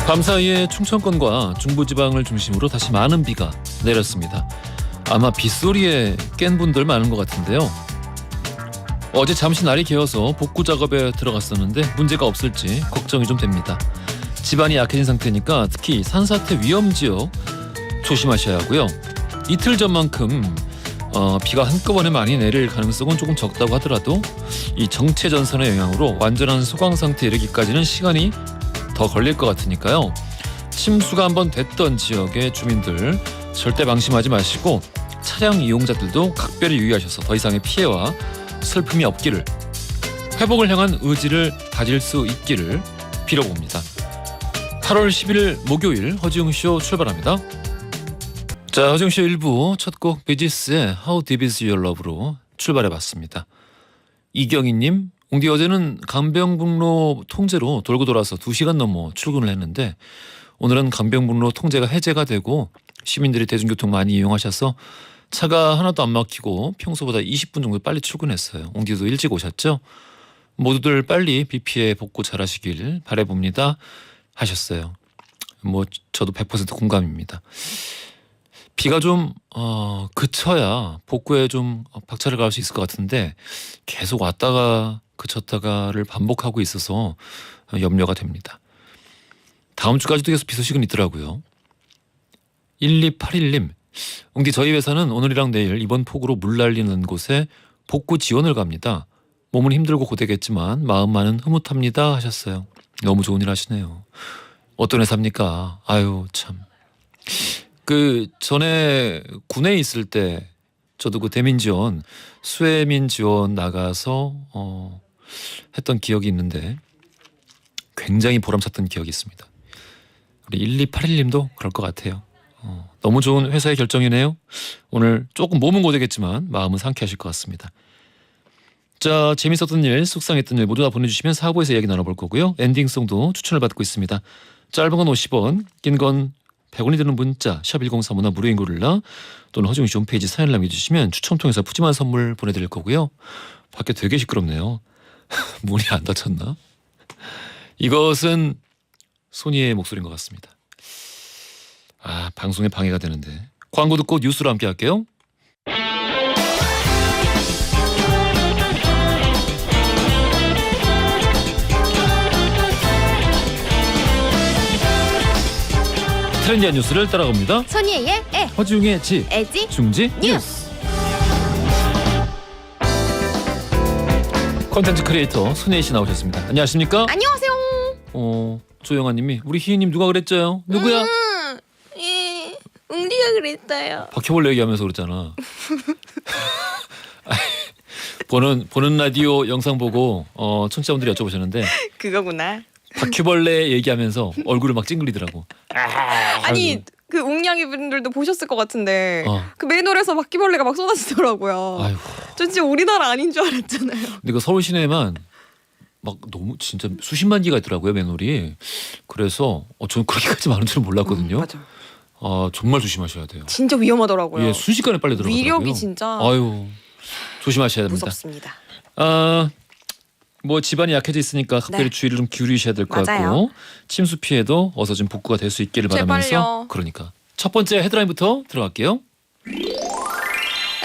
밤사이에 충청권과 중부지방을 중심으로 다시 많은 비가 내렸습니다. 아마 빗소리에 깬 분들 많은 것 같은데요. 어제 잠시 날이 개어서 복구 작업에 들어갔었는데 문제가 없을지 걱정이 좀 됩니다. 집안이 약해진 상태니까 특히 산사태 위험 지역 조심하셔야 하고요. 이틀 전만큼 비가 한꺼번에 많이 내릴 가능성은 조금 적다고 하더라도 이 정체 전선의 영향으로 완전한 소강 상태에 이르기까지는 시간이 더 걸릴 것 같으니까요. 침수가 한번 됐던 지역의 주민들 절대 방심하지 마시고 차량 이용자들도 각별히 유의하셔서 더 이상의 피해와 슬픔이 없기를, 회복을 향한 의지를 다질 수 있기를 빌어봅니다. 8월 11일 목요일 허지웅쇼 출발합니다. 자, 허지웅쇼 1부 첫 곡 비지스의 How Deep Is Your Love로 출발해봤습니다. 이경희님, 웅디 어제는 강변북로 통제로 돌고 돌아서 2시간 넘어 출근을 했는데 오늘은 강변북로 통제가 해제가 되고 시민들이 대중교통 많이 이용하셔서 차가 하나도 안 막히고 평소보다 20분 정도 빨리 출근했어요. 웅디도 일찍 오셨죠? 모두들 빨리 비 피해 복구 잘하시길 바라봅니다 하셨어요. 저도 100% 공감입니다. 비가 좀 그쳐야 복구에 좀 박차를 가할 수 있을 것 같은데 계속 왔다가 그쳤다가를 반복하고 있어서 염려가 됩니다. 다음 주까지도 계속 비 소식은 있더라고요. 1281님, 웅디 저희 회사는 오늘이랑 내일 이번 폭우로 물 날리는 곳에 복구 지원을 갑니다. 몸은 힘들고 고되겠지만 마음만은 흐뭇합니다 하셨어요. 너무 좋은 일 하시네요. 어떤 회사입니까? 아유 참. 전에 군에 있을 때 저도 그 대민 지원, 수해민 지원 나가서 했던 기억이 있는데 굉장히 보람찼던 기억이 있습니다. 우리 1281님도 그럴 것 같아요. 너무 좋은 회사의 결정이네요. 오늘 조금 몸은 고되겠지만 마음은 상쾌하실 것 같습니다. 자, 재밌었던 일, 속상했던 일 모두 다 보내주시면 4부에서 이야기 나눠볼 거고요. 엔딩송도 추천을 받고 있습니다. 짧은 건 50원, 긴 건 100원이 드는 문자 샵 1035나 무료인 고릴라 또는 허중씨 홈페이지 사연 남겨주시면 추첨 통해서 푸짐한 선물 보내드릴 거고요. 밖에 되게 시끄럽네요. 문이 안 닫혔나? 이것은 소니의 목소리인 것 같습니다. 방송에 방해가 되는데. 광고 듣고 뉴스로 함께 할게요. 트렌디한 뉴스를 따라갑니다. 소니의 애, 허지웅의 지, 애지 중지 뉴스. 콘텐츠 크리에이터 손예희 씨 나오셨습니다. 안녕하십니까? 안녕하세요. 조영아님이 우리 희희님 누가 그랬죠요? 누구야? 웅디가 그랬어요. 바퀴벌레 얘기하면서 그랬잖아. 보는 라디오 영상 보고 청취자분들이 여쭤보셨는데 그거구나. 바퀴벌레 얘기하면서 얼굴을 막 찡그리더라고. 아니 그 웅냥이 분들도 보셨을 것 같은데 어. 그 맨홀에서 바퀴벌레가 막 쏟아지더라고요. 아이고. 전 진짜 우리나라 아닌 줄 알았잖아요. 근데 그 서울 시내만 막 너무 진짜 수십만 기가 있더라고요, 맨홀이. 그래서 저는 그렇게까지 많은 줄은 몰랐거든요. 맞아. 정말 조심하셔야 돼요. 진짜 위험하더라고요. 예, 순식간에 빨리 들어가더라고요. 위력이 진짜 아유, 조심하셔야 됩니다. 무섭습니다. 집안이 약해져 있으니까 각별히 네. 주의를 좀 기울이셔야 될 것 맞아요. 같고 침수 피해도 어서 좀 복구가 될 수 있기를 바라면서 제발요. 그러니까 첫 번째 헤드라인부터 들어갈게요.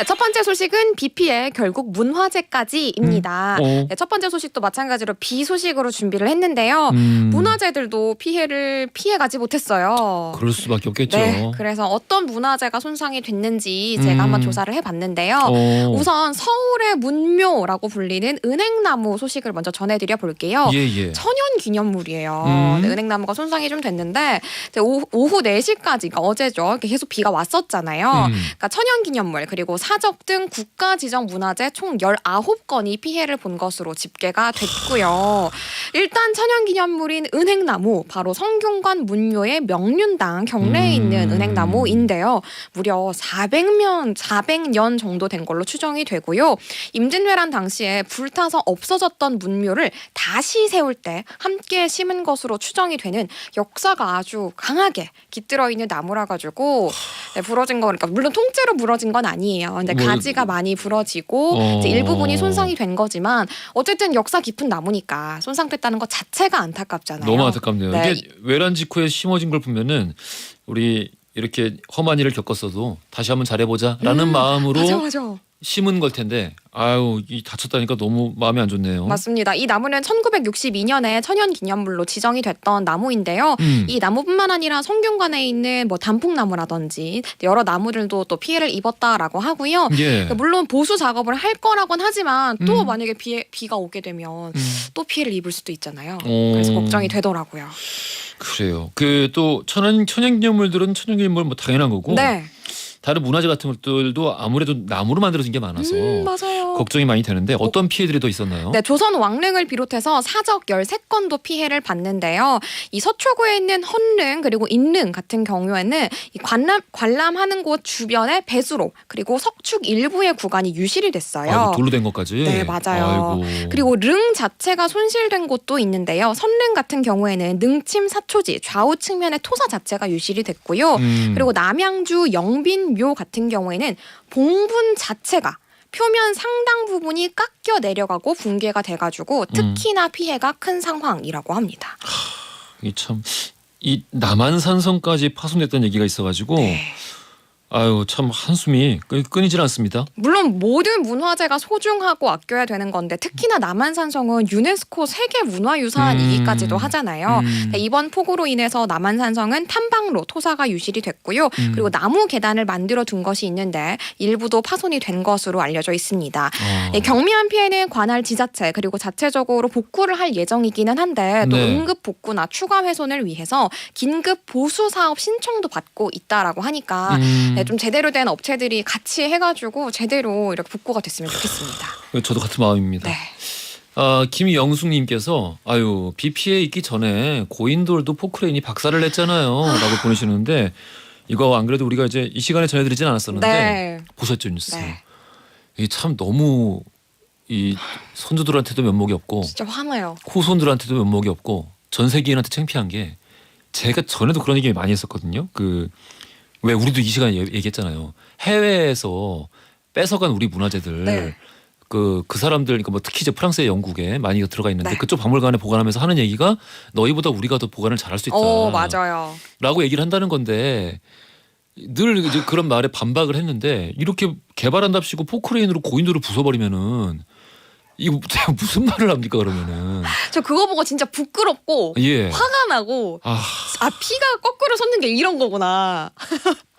첫 번째 소식은 비 피해 결국 문화재까지입니다. 네, 첫 번째 소식도 마찬가지로 비 소식으로 준비를 했는데요. 문화재들도 피해를 피해가지 못했어요. 그럴 수밖에 없겠죠. 네, 그래서 어떤 문화재가 손상이 됐는지 제가 한번 조사를 해봤는데요. 우선 서울의 문묘라고 불리는 은행나무 소식을 먼저 전해드려 볼게요. 예. 천연기념물이에요. 네, 은행나무가 손상이 좀 됐는데 오후 4시까지, 그러니까 어제죠. 이렇게 계속 비가 왔었잖아요. 그러니까 천연기념물 그리고 사적 등 국가 지정 문화재 총 19건이 피해를 본 것으로 집계가 됐고요. 일단 천연기념물인 은행나무, 바로 성균관 문묘의 명륜당 경내에 있는 은행나무인데요. 무려 400년 정도 된 걸로 추정이 되고요. 임진왜란 당시에 불타서 없어졌던 문묘를 다시 세울 때 함께 심은 것으로 추정이 되는 역사가 아주 강하게 깃들어 있는 나무라 가지고 부러진 거, 그러니까 물론 통째로 부러진 건 아니에요. 않아요. 근데 뭐, 가지가 많이 부러지고 이제 일부분이 손상이 된 거지만 어쨌든 역사 깊은 나무니까 손상됐다는 것 자체가 안타깝잖아요. 너무 안타깝네요. 네. 이게 외란 직후에 심어진 걸 보면은 우리 이렇게 험한 일을 겪었어도 다시 한번 잘해보자라는 마음으로 맞아. 심은 걸 텐데 아유 이 다쳤다니까 너무 마음이 안 좋네요. 맞습니다. 이 나무는 1962년에 천연기념물로 지정이 됐던 나무인데요. 이 나무뿐만 아니라 성균관에 있는 뭐 단풍나무라든지 여러 나무들도 또 피해를 입었다라고 하고요. 예. 물론 보수 작업을 할 거라고는 하지만 또 만약에 비가 오게 되면 또 피해를 입을 수도 있잖아요. 그래서 걱정이 되더라고요. 그래요. 그 또 천연기념물들은 천연기념물 뭐 당연한 거고. 네. 다른 문화재 같은 것들도 아무래도 나무로 만들어진 게 많아서 맞아요. 걱정이 많이 되는데 어떤 피해들이 더 있었나요? 네, 조선 왕릉을 비롯해서 사적 13건도 피해를 봤는데요. 이 서초구에 있는 헌릉 그리고 인릉 같은 경우에는 이 관람하는 곳 주변에 배수로 그리고 석축 일부의 구간이 유실이 됐어요. 아이고, 돌로 된 것까지? 네, 맞아요. 아이고. 그리고 릉 자체가 손실된 곳도 있는데요. 선릉 같은 경우에는 능침 사초지 좌우 측면의 토사 자체가 유실이 됐고요. 그리고 남양주 영빈 묘 같은 경우에는 봉분 자체가 표면 상당 부분이 깎여 내려가고 붕괴가 돼가지고 특히나 피해가 큰 상황이라고 합니다. 이 참 이 남한산성까지 파손됐다는 얘기가 있어가지고 네. 아유 참 한숨이 끊이질 않습니다. 물론 모든 문화재가 소중하고 아껴야 되는 건데 특히나 남한산성은 유네스코 세계문화유산이기까지도 하잖아요. 이번 폭우로 인해서 남한산성은 탐방로 토사가 유실이 됐고요. 그리고 나무 계단을 만들어 둔 것이 있는데 일부도 파손이 된 것으로 알려져 있습니다. 경미한 피해는 관할 지자체 그리고 자체적으로 복구를 할 예정이기는 한데 또 네. 응급 복구나 추가 훼손을 위해서 긴급 보수 사업 신청도 받고 있다라고 하니까 네, 좀 제대로 된 업체들이 같이 해가지고 제대로 이렇게 복구가 됐으면 좋겠습니다. 저도 같은 마음입니다. 네. 김영숙님께서 아유 비 피해 있기 전에 고인돌도 포크레인이 박살을 냈잖아요.라고 보내시는데 이거 안 그래도 우리가 이제 이 시간에 전해드리진 않았었는데 네. 보셨죠 뉴스? 네. 이게 참 너무 이 손주들한테도 면목이 없고 진짜 화나요. 후손들한테도 면목이 없고 전 세계인한테 창피한 게 제가 전에도 그런 얘기 많이 했었거든요. 왜 우리도 이 시간에 얘기했잖아요. 해외에서 뺏어간 우리 문화재들 네. 그 사람들 그러니까 뭐 특히 이제 프랑스의 영국에 많이 들어가 있는데 네. 그쪽 박물관에 보관하면서 하는 얘기가 너희보다 우리가 더 보관을 잘할 수 있다. 맞아요. 라고 얘기를 한다는 건데 늘 이제 그런 말에 반박을 했는데 이렇게 개발한답시고 포크레인으로 고인돌을 부숴버리면은 이거 무슨 말을 합니까 그러면은. 저 그거 보고 진짜 부끄럽고 예. 화가 나고 피가 거꾸로 솟는 게 이런 거구나.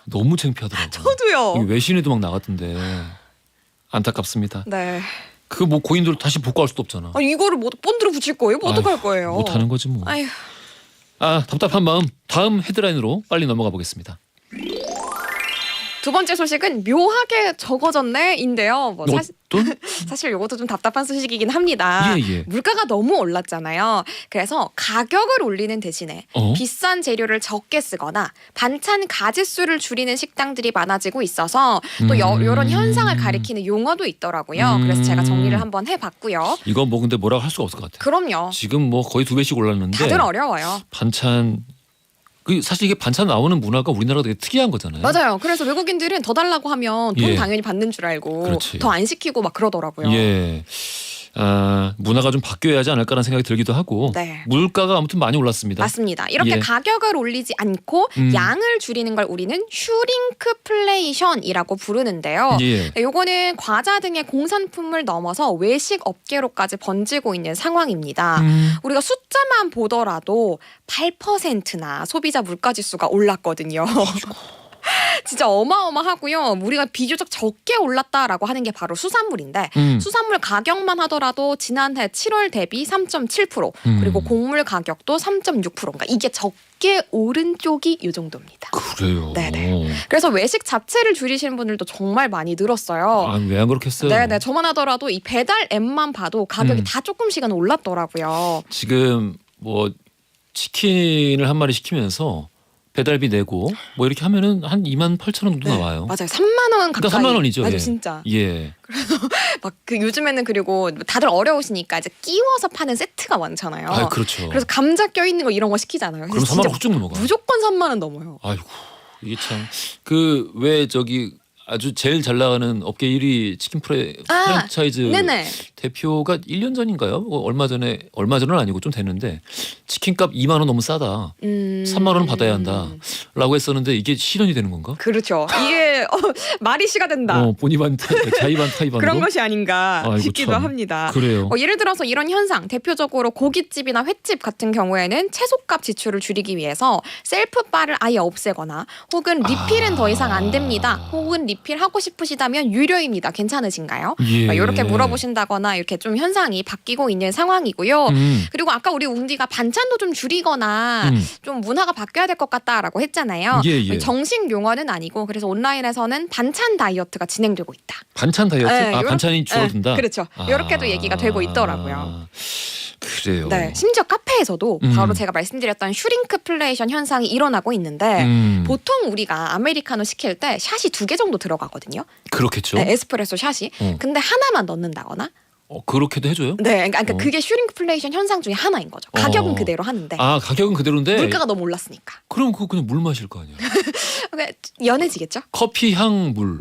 너무 창피하더라고요. 저도요. 이게 외신에도 막 나갔던데 안타깝습니다. 네. 그 뭐 고인돌 다시 복구할 수도 없잖아. 이거를 뭐 본드로 붙일 거예요? 뭐 어떡할 거예요? 못하는 거지 뭐. 아휴. 답답한 마음 다음 헤드라인으로 빨리 넘어가 보겠습니다. 두 번째 소식은 묘하게 적어졌네인데요. 뭐 사실 이것도 좀 답답한 소식이긴 합니다. 예. 물가가 너무 올랐잖아요. 그래서 가격을 올리는 대신에 비싼 재료를 적게 쓰거나 반찬 가짓수를 줄이는 식당들이 많아지고 있어서 또 이런 현상을 가리키는 용어도 있더라고요. 그래서 제가 정리를 한번 해봤고요. 이건 뭐 근데 뭐라고 할 수가 없을 것 같아요. 그럼요. 지금 뭐 거의 2배씩 올랐는데 다들 어려워요. 반찬 사실 이게 반찬 나오는 문화가 우리나라가 되게 특이한 거잖아요. 맞아요. 그래서 외국인들은 더 달라고 하면 돈 예. 당연히 받는 줄 알고 그렇지. 더 안 시키고 막 그러더라고요. 예. 문화가 좀 바뀌어야 하지 않을까라는 생각이 들기도 하고 네. 물가가 아무튼 많이 올랐습니다. 맞습니다. 이렇게 예. 가격을 올리지 않고 양을 줄이는 걸 우리는 슈링크플레이션이라고 부르는데요. 예. 네, 요거는 과자 등의 공산품을 넘어서 외식 업계로까지 번지고 있는 상황입니다. 우리가 숫자만 보더라도 8%나 소비자 물가지수가 올랐거든요. 진짜 어마어마하고요. 우리가 비교적 적게 올랐다라고 하는 게 바로 수산물인데 수산물 가격만 하더라도 지난해 7월 대비 3.7% 그리고 곡물 가격도 3.6%. 그러니까 이게 적게 오른 쪽이 이 정도입니다. 그래요. 네네. 그래서 외식 자체를 줄이시는 분들도 정말 많이 늘었어요. 왜 안 그렇겠어요? 네네. 저만 하더라도 이 배달 앱만 봐도 가격이 다 조금씩은 올랐더라고요. 지금 뭐 치킨을 한 마리 시키면서 배달비 내고 뭐 이렇게 하면은 한 28,000원 정도 나와요. 맞아요. 3만 원 가까이. 그러니까 3만 원이죠. 맞아요, 예. 진짜. 예. 막 요즘에는 그리고 다들 어려우시니까 이제 끼워서 파는 세트가 많잖아요. 그렇죠. 그래서 감자 껴 있는 거 이런 거 시키잖아요. 그럼 3만 원 훌쩍 넘어가. 무조건 3만 원 넘어요. 아이고 이게 참 왜 아주 제일 잘 나가는 업계 1위 치킨 프랜차이즈 네네. 대표가 1년 전인가요? 얼마 전은 아니고 좀 됐는데 치킨값 2만 원 너무 싸다. 3만 원은 받아야 한다라고 했었는데 이게 실현이 되는 건가? 그렇죠. 이게 말이 시가 된다. 본의 반 자의 반 타의 반으로 그런 것이 아닌가 아이고, 싶기도 참. 합니다. 그래요. 예를 들어서 이런 현상, 대표적으로 고깃집이나 횟집 같은 경우에는 채소값 지출을 줄이기 위해서 셀프바를 아예 없애거나 혹은 리필은 더 이상 안 됩니다. 혹은 리필 하고 싶으시다면 유료입니다. 괜찮으신가요? 예. 이렇게 물어보신다거나 이렇게 좀 현상이 바뀌고 있는 상황이고요. 그리고 아까 우리 웅디가 반찬도 좀 줄이거나 좀 문화가 바뀌어야 될 것 같다라고 했잖아요. 예. 정식 용어는 아니고 그래서 온라인에서는 반찬 다이어트가 진행되고 있다. 반찬 다이어트? 네, 반찬이 줄어든다? 그렇죠. 이렇게도 얘기가 되고 있더라고요. 그래요. 네, 심지어 카페에서도 음. 바로 제가 말씀드렸던 슈링크플레이션 현상이 일어나고 있는데 보통 우리가 아메리카노 시킬 때 샷이 2개 정도 들어가거든요. 그렇겠죠. 네, 에스프레소 샷이. 근데 하나만 넣는다거나. 그렇게도 해줘요? 네, 그러니까 그게 슈링크플레이션 현상 중에 하나인 거죠. 가격은 그대로 하는데 가격은 그대로인데 물가가 너무 올랐으니까. 그럼 그거 그냥 물 마실 거 아니야? 연해지겠죠? 커피 향 물,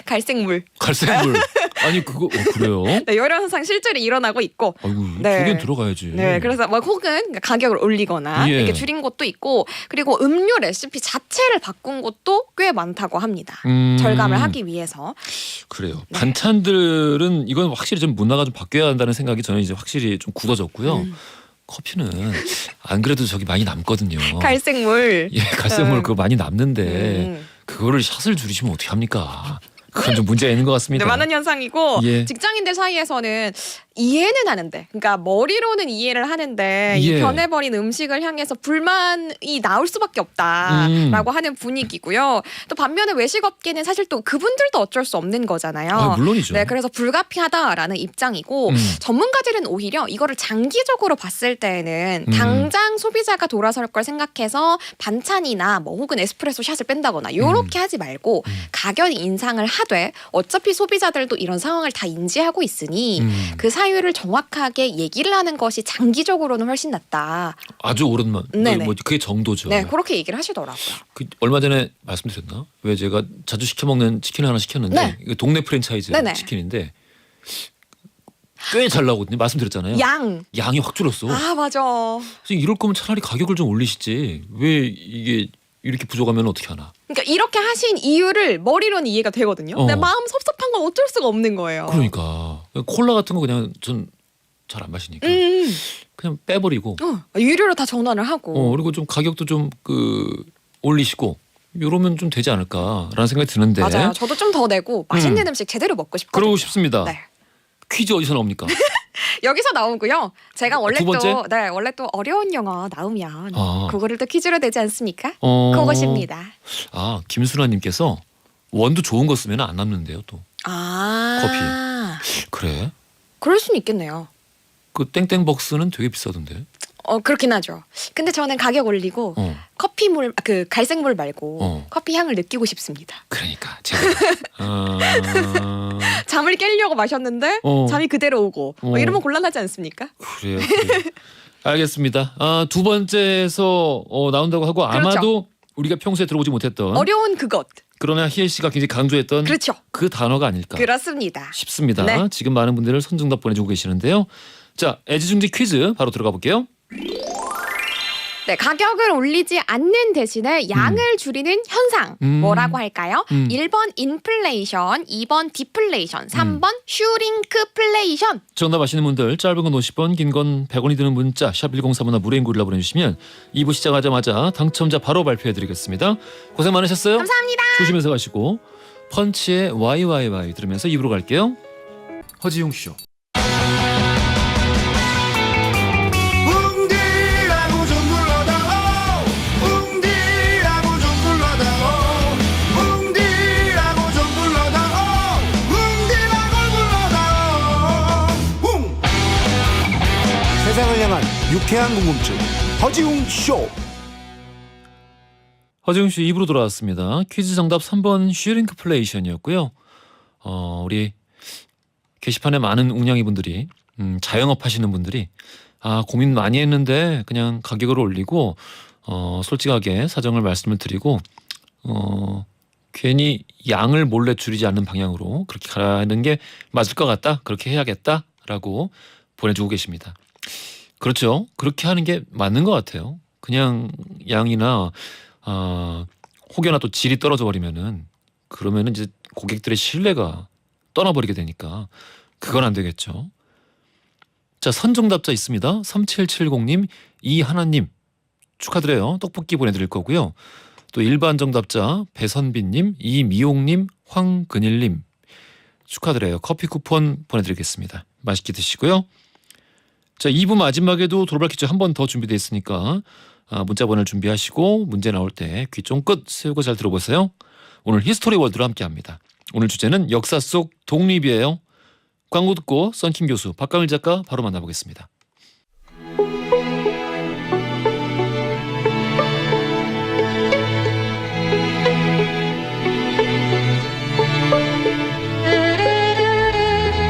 갈색물. 갈색물. 아니 그거 그래요? 네, 이런 현상 실제로 일어나고 있고. 아이고 네. 2개는 들어가야지. 네, 그래서 혹은 가격을 올리거나 예. 이렇게 줄인 곳도 있고, 그리고 음료 레시피 자체를 바꾼 곳도 꽤 많다고 합니다. 절감을 하기 위해서. 그래요. 네. 반찬들은 이건 확실히 좀 문화가 좀 바뀌어야 한다는 생각이 저는 이제 확실히 좀 굳어졌고요. 커피는 안 그래도 저기 많이 남거든요. 갈색물. 예, 갈색물 그거 많이 남는데 그거를 샷을 줄이시면 어떻게 합니까? 그건 좀 문제가 있는 것 같습니다. 네, 많은 현상이고 예. 직장인들 사이에서는 이해는 하는데, 그러니까 머리로는 이해를 하는데 이 예. 변해버린 음식을 향해서 불만이 나올 수밖에 없다라고 하는 분위기고요. 또 반면에 외식업계는 사실 또 그분들도 어쩔 수 없는 거잖아요. 물론이죠. 네, 그래서 불가피하다라는 입장이고 전문가들은 오히려 이거를 장기적으로 봤을 때에는 당장 소비자가 돌아설 걸 생각해서 반찬이나 뭐 혹은 에스프레소 샷을 뺀다거나 요렇게 하지 말고 가격 인상을 하되 어차피 소비자들도 이런 상황을 다 인지하고 있으니 그 사유를 정확하게 얘기를 하는 것이 장기적으로는 훨씬 낫다. 아주 오랜만. 네네. 뭐 그게 정도죠. 네, 그렇게 얘기를 하시더라고요. 얼마 전에 말씀드렸나? 왜 제가 자주 시켜 먹는 치킨을 하나 시켰는데 네. 이거 동네 프랜차이즈 네네. 치킨인데 꽤 잘 나오거든요. 말씀드렸잖아요. 양이 확 줄었어. 아, 맞아. 지금 이럴 거면 차라리 가격을 좀 올리시지. 왜 이게 이렇게 부족하면 어떻게 하나? 그러니까 이렇게 하신 이유를 머리로는 이해가 되거든요. 근데 마음 섭섭한 건 어쩔 수가 없는 거예요. 그러니까 콜라 같은 거 그냥 전 잘 안 마시니까 그냥 빼버리고 유료로 다 전환을 하고. 그리고 좀 가격도 좀 올리시고 이러면 좀 되지 않을까라는 생각이 드는데. 맞아요. 저도 좀 더 내고 맛있는 음식 제대로 먹고 싶거든요. 그러고 싶습니다. 네. 퀴즈 어디서 나옵니까? 여기서 나오고요. 제가 원래 두 번째? 원래 또 어려운 영어 나오면 아. 그거를 또 퀴즈로 되지 않습니까? 그것입니다. 김순아님께서 원두 좋은 거 쓰면 안 남는데요, 또. 커피. 그래? 그럴 수는 있겠네요. 그 땡땡벅스는 되게 비싸던데. 그렇긴 하죠. 근데 저는 가격 올리고 커피물, 갈색물 말고 커피 향을 느끼고 싶습니다. 그러니까 제가 잠을 깨려고 마셨는데 잠이 그대로 오고 이러면 곤란하지 않습니까? 그래요. 알겠습니다. 두 번째에서 나온다고 하고 그렇죠. 아마도 우리가 평소에 들어보지 못했던 어려운 그것. 그러나 희애 씨가 굉장히 강조했던 그렇죠. 그 단어가 아닐까 그렇습니다. 싶습니다. 네. 지금 많은 분들을 선정답 보내주고 계시는데요. 자, 애지중지 퀴즈 바로 들어가 볼게요. 네, 가격을 올리지 않는 대신에 양을 줄이는 현상 뭐라고 할까요? 1번 인플레이션, 2번 디플레이션, 3번 슈링크플레이션. 정답 아시는 분들 짧은 건 50원, 긴 건 100원이 드는 문자 샵 1035나 무료인 글로 보내주시면 2부 시작하자마자 당첨자 바로 발표해드리겠습니다. 고생 많으셨어요. 감사합니다. 조심해서 가시고 펀치의 YYY 들으면서 2부로 갈게요. 허지용 쇼. 세상을 향한 유쾌한 궁금증 허지웅 쇼. 허지웅 씨 2부로 돌아왔습니다. 퀴즈 정답 3번 슈링크플레이션이었고요. 우리 게시판에 많은 웅냥이 분들이 자영업 하시는 분들이 고민 많이 했는데 그냥 가격을 올리고 솔직하게 사정을 말씀을 드리고 괜히 양을 몰래 줄이지 않는 방향으로 그렇게 가는 게 맞을 것 같다. 그렇게 해야겠다라고 보내주고 계십니다. 그렇죠. 그렇게 하는 게 맞는 것 같아요. 그냥 양이나 혹여나 또 질이 떨어져 버리면은 그러면은 이제 고객들의 신뢰가 떠나버리게 되니까 그건 안 되겠죠. 자, 선정답자 있습니다. 3770님, 이하나님 축하드려요. 떡볶이 보내드릴 거고요. 또 일반 정답자 배선빈님, 이미용님, 황근일님 축하드려요. 커피 쿠폰 보내드리겠습니다. 맛있게 드시고요. 자, 2부 마지막에도 돌발 퀴즈 한 번 더 준비되어 있으니까 문자 보낼 준비하시고 문제 나올 때 귀 쫑긋 세우고 잘 들어보세요. 오늘 히스토리 월드로 함께합니다. 오늘 주제는 역사 속 독립이에요. 광고 듣고 썬킴 교수, 박강일 작가 바로 만나보겠습니다.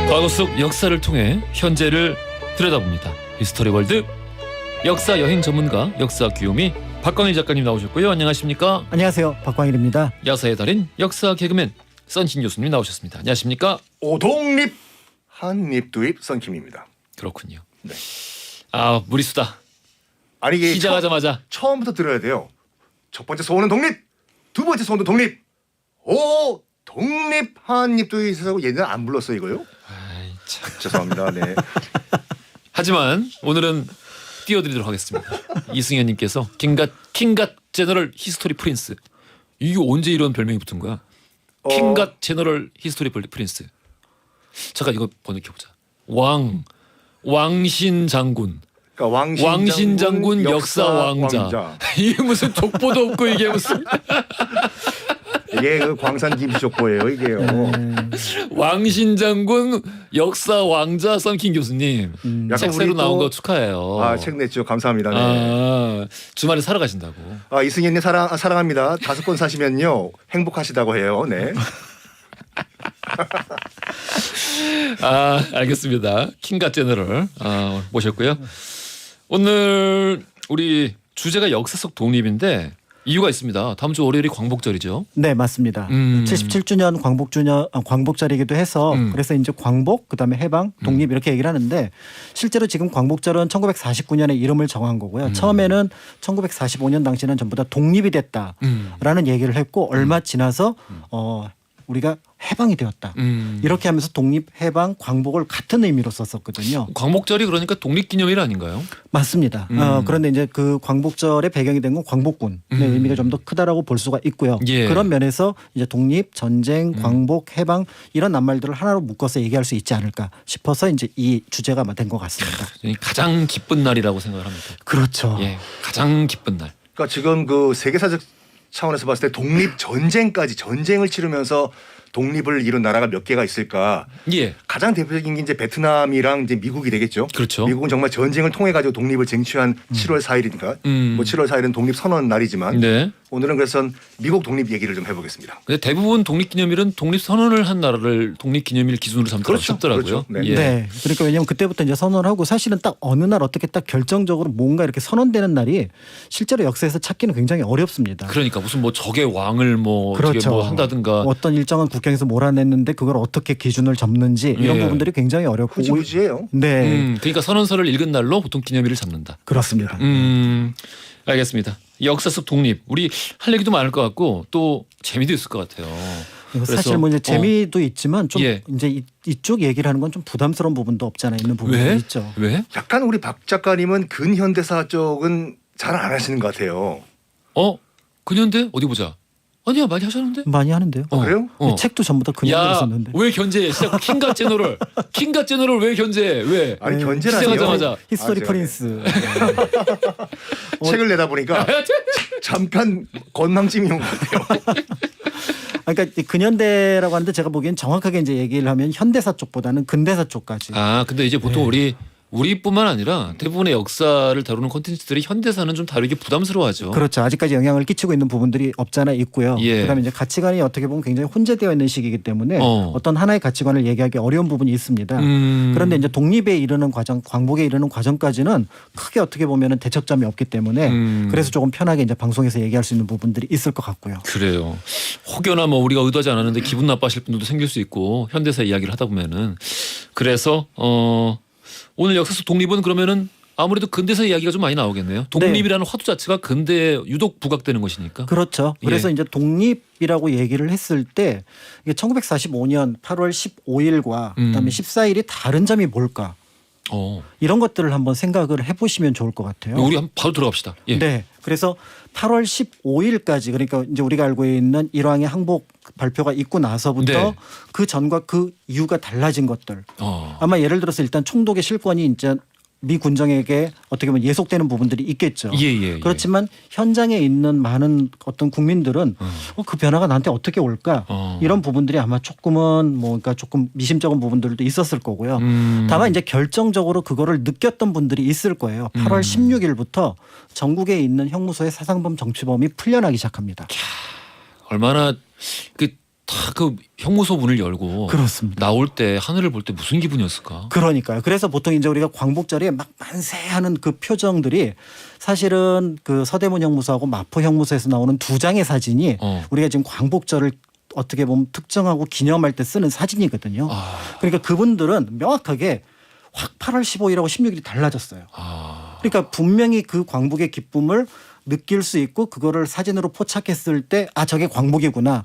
과거 속 역사를 통해 현재를 들여다봅니다. 히스토리 월드 역사 여행 전문가 역사 귀요미 박광일 작가님 나오셨고요. 안녕하십니까? 안녕하세요. 박광일입니다. 야사의 달인 역사 개그맨 썬킴 교수님 나오셨습니다. 안녕하십니까? 오독립 한입두입 썬킴입니다. 그렇군요. 네. 아, 무리수다. 아니 이게 시작하자마자 처음부터 들어야 돼요. 첫 번째 소원은 독립, 두 번째 소원은 독립. 오 독립 한입두입이라고 옛날에 안 불렀어 이거요? 아이, 참. 죄송합니다. 네. 하지만 오늘은 띄워드리도록 하겠습니다. 이승현님께서 킹갓 제너럴 히스토리 프린스. 이게 언제 이런 별명이 붙은 거야? 킹갓 제너럴 히스토리 프린스. 잠깐 이거 번역해보자. 왕신 장군. 그러니까 왕신 장군 역사 왕자. 이게 무슨 족보도 없고 이게 무슨 이게 그 광산 김시족보예요 이게요. 왕신 장군 역사 왕자 썬킴 교수님. 책 새로 나온 거 축하해요. 아, 책 냈죠. 감사합니다. 네. 주말에 사러 가신다고. 이승현님 사랑합니다. 5권 사시면요 행복하시다고 해요. 네. 알겠습니다. 킹갓 제너럴 모셨고요. 오늘 우리 주제가 역사 속 독립인데 이유가 있습니다. 다음 주 월요일이 광복절이죠. 네, 맞습니다. 77주년 광복절이기도 해서 그래서 이제 광복, 그다음에 해방, 독립 이렇게 얘기를 하는데 실제로 지금 광복절은 1949년에 이름을 정한 거고요. 처음에는 1945년 당시에는 전부 다 독립이 됐다라는 얘기를 했고 얼마 지나서 우리가 해방이 되었다. 이렇게 하면서 독립, 해방, 광복을 같은 의미로 썼었거든요. 광복절이 그러니까 독립기념일 아닌가요? 맞습니다. 그런데 이제 그 광복절의 배경이 된 건 광복군의 의미가 좀 더 크다라고 볼 수가 있고요. 예. 그런 면에서 이제 독립, 전쟁, 광복, 해방 이런 낱말들을 하나로 묶어서 얘기할 수 있지 않을까 싶어서 이제 이 주제가 된 것 같습니다. 가장 기쁜 날이라고 생각을 합니다. 그렇죠. 예, 가장 기쁜 날. 그러니까 지금 그 세계사적 차원에서 봤을 때 독립 전쟁까지 전쟁을 치르면서 독립을 이룬 나라가 몇 개가 있을까? 예. 가장 대표적인 게 이제 베트남이랑 이제 미국이 되겠죠. 그렇죠. 미국은 정말 전쟁을 통해 가지고 독립을 쟁취한 7월 4일이니까 뭐 7월 4일은 독립 선언 날이지만 네. 오늘은 그래서 미국 독립 얘기를 좀 해보겠습니다. 근데 대부분 독립기념일은 독립 선언을 한 나라를 독립기념일 기준으로 삼더라고요. 그렇죠. 네. 예. 네. 그러니까 왜냐하면 그때부터 이제 선언을 하고 사실은 딱 어느 날 어떻게 딱 결정적으로 뭔가 이렇게 선언되는 날이 실제로 역사에서 찾기는 굉장히 어렵습니다. 그러니까 무슨 뭐 적의 왕을 뭐 어떻게 그렇죠. 뭐 한다든가 어떤 일정은 국경에서 몰아냈는데 그걸 어떻게 기준을 잡는지 이런 예. 부분들이 굉장히 어렵고 흐지부지예요. 네. 그러니까 선언서를 읽은 날로 보통 기념일을 잡는다. 그렇습니다. 알겠습니다. 역사 속 독립 우리 할 얘기도 많을 것 같고 또 재미도 있을 것 같아요. 사실 뭐 이제 재미도 있지만 좀 예. 이제 이쪽 얘기를 하는 건 좀 부담스러운 부분도 없지 않아 있는 부분이 왜? 있죠. 왜? 약간 우리 박 작가님은 근현대사 쪽은 잘 안 하시는 것 같아요. 근현대 어디 보자. 아니야 많이 하셨는데. 많이 하는데요. 그래요? 책도 전부 다 그냥 야, 썼는데. 왜 견제해? 진짜 킹갓 제너럴. 킹갓 제너럴 왜 견제해? 왜? 아니 네. 견제라니요. 시작하자마자. 히스토리 제가 프린스. 책을 내다 보니까 잠깐 건망증이 온 것 같아요. 그러니까 이 근현대라고 하는데 제가 보기엔 정확하게 이제 얘기를 하면 현대사 쪽보다는 근대사 쪽까지. 근데 이제 보통 우리 우리뿐만 아니라 대부분의 역사를 다루는 콘텐츠들이 현대사는 좀 다루기 부담스러워하죠. 그렇죠. 아직까지 영향을 끼치고 있는 부분들이 없잖아 있고요. 예. 그다음에 이제 가치관이 어떻게 보면 굉장히 혼재되어 있는 시기이기 때문에 어떤 하나의 가치관을 얘기하기 어려운 부분이 있습니다. 그런데 이제 독립에 이르는 과정, 광복에 이르는 과정까지는 크게 어떻게 보면은 대척점이 없기 때문에 그래서 조금 편하게 이제 방송에서 얘기할 수 있는 부분들이 있을 것 같고요. 그래요. 혹여나 뭐 우리가 의도하지 않았는데 기분 나빠하실 분들도 생길 수 있고 현대사 이야기를 하다 보면은 그래서 오늘 역사 속 독립은 그러면은 아무래도 근대사 이야기가 좀 많이 나오겠네요. 독립이라는 화두 자체가 근대에 유독 부각되는 것이니까. 그렇죠. 그래서 예. 이제 독립이라고 얘기를 했을 때 이게 1945년 8월 15일과 그다음에 14일이 다른 점이 뭘까? 이런 것들을 한번 생각을 해보시면 좋을 것 같아요. 우리 한번 바로 들어갑시다. 예. 네. 그래서 8월 15일까지 그러니까 이제 우리가 알고 있는 일왕의 항복 발표가 있고 나서부터 네. 그 전과 그 이유가 달라진 것들. 아마 예를 들어서 일단 총독의 실권이 이제 미 군정에게 어떻게 보면 예속되는 부분들이 있겠죠. 예. 그렇지만 현장에 있는 많은 어떤 국민들은 그 변화가 나한테 어떻게 올까 이런 부분들이 아마 조금은 뭐 그러니까 조금 미심쩍은 부분들도 있었을 거고요. 다만 이제 결정적으로 그거를 느꼈던 분들이 있을 거예요. 8월 16일부터 전국에 있는 형무소의 사상범 정치범이 풀려나기 시작합니다. 얼마나 그 형무소 문을 열고 그렇습니다. 나올 때 하늘을 볼 때 무슨 기분이었을까? 그러니까요. 그래서 보통 이제 우리가 광복절에 막 만세하는 그 표정들이 사실은 그 서대문 형무소하고 마포 형무소에서 나오는 두 장의 사진이 우리가 지금 광복절을 어떻게 보면 특정하고 기념할 때 쓰는 사진이거든요. 그러니까 그분들은 명확하게 확 8월 15일하고 16일이 달라졌어요. 그러니까 분명히 그 광복의 기쁨을 느낄 수 있고 그거를 사진으로 포착했을 때 저게 광복이구나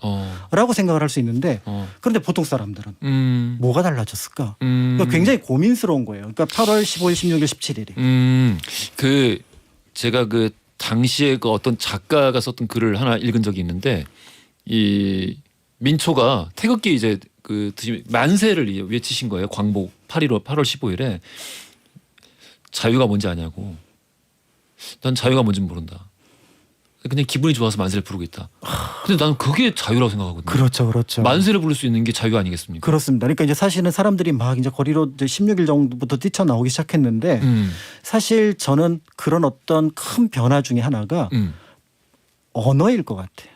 라고 생각을 할 수 있는데 그런데 보통 사람들은 뭐가 달라졌을까? 그러니까 굉장히 고민스러운 거예요. 그러니까 8월 15일, 16일, 17일이. 제가 그 당시에 그 어떤 작가가 썼던 글을 하나 읽은 적이 있는데 이 민초가 태극기 이제 그 만세를 외치신 거예요. 광복 8월 15일에 자유가 뭔지 아냐고. 난 자유가 뭔지 모른다. 그냥 기분이 좋아서 만세를 부르고 있다. 근데 나는 그게 자유라고 생각하거든요. 그렇죠. 만세를 부를 수 있는 게 자유 아니겠습니까? 그렇습니다. 그러니까 이제 사실은 사람들이 막 이제 거리로 이제 16일 정도부터 뛰쳐나오기 시작했는데 사실 저는 그런 어떤 큰 변화 중에 하나가 언어일 것 같아요.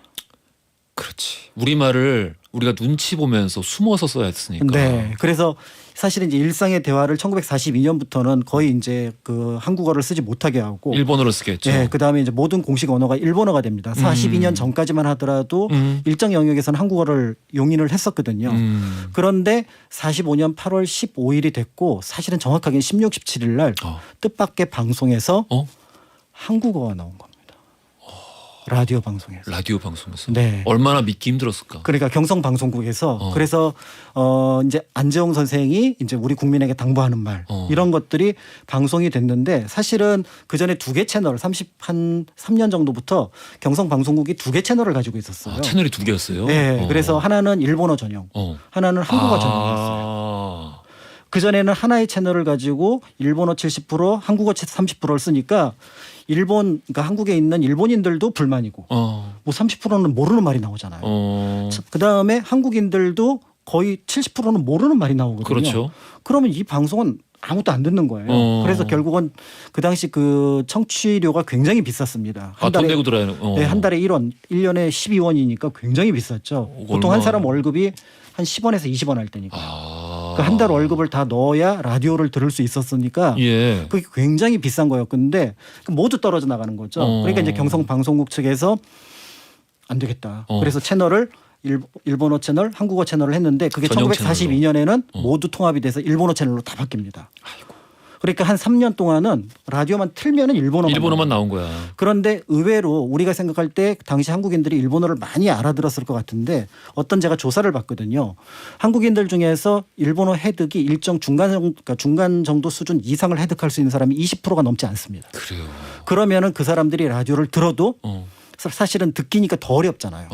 그렇지. 우리말을 우리가 눈치 보면서 숨어서 써야 했으니까. 네. 그래서 사실은 이제 일상의 대화를 1942년부터는 거의 이제 그 한국어를 쓰지 못하게 하고 일본어로 쓰겠죠. 네. 그다음에 이제 모든 공식 언어가 일본어가 됩니다. 42년 전까지만 하더라도 일정 영역에서는 한국어를 용인을 했었거든요. 그런데 45년 8월 15일이 됐고 사실은 정확하게는 16, 17일 날 뜻밖의 방송에서 한국어가 나온 겁니다. 라디오 방송에서. 라디오 방송에서. 네. 얼마나 믿기 힘들었을까. 그러니까 경성방송국에서 그래서 이제 안재홍 선생이 이제 우리 국민에게 당부하는 말 이런 것들이 방송이 됐는데 사실은 그 전에 두 개 채널 3년 정도부터 경성방송국이 두 개 채널을 가지고 있었어요. 채널이 두 개였어요. 네. 그래서 하나는 일본어 전용, 하나는 한국어 전용이었어요. 그 전에는 하나의 채널을 가지고 일본어 70%, 한국어 30%를 쓰니까 그러니까 한국에 있는 일본인들도 불만이고 뭐 30%는 모르는 말이 나오잖아요. 그 다음에 한국인들도 거의 70%는 모르는 말이 나오거든요. 그렇죠. 그러면 이 방송은 아무도 안 듣는 거예요. 그래서 결국은 그 당시 그 청취료가 굉장히 비쌌습니다. 돈 내고 들어야. 네, 한 달에 1원, 1년에 12원이니까 굉장히 비쌌죠. 보통 한 사람 월급이 한 10원에서 20원 할 때니까. 그 한 달 월급을 다 넣어야 라디오를 들을 수 있었으니까 그게 굉장히 비싼 거였는데 모두 떨어져 나가는 거죠. 그러니까 이제 경성방송국 측에서 안 되겠다. 그래서 채널을 일본어 채널, 한국어 채널을 했는데 그게 1942년에는 모두 통합이 돼서 일본어 채널로 다 바뀝니다. 그러니까 한 3년 동안은 라디오만 틀면은 일본어만 나온 거야. 그런데 의외로 우리가 생각할 때 당시 한국인들이 일본어를 많이 알아들었을 것 같은데 어떤 제가 조사를 봤거든요. 한국인들 중에서 일본어 해득이 일정 중간 정도 수준 이상을 해득할 수 있는 사람이 20%가 넘지 않습니다. 그래요. 그러면은 그 사람들이 라디오를 들어도 사실은 듣기니까 더 어렵잖아요.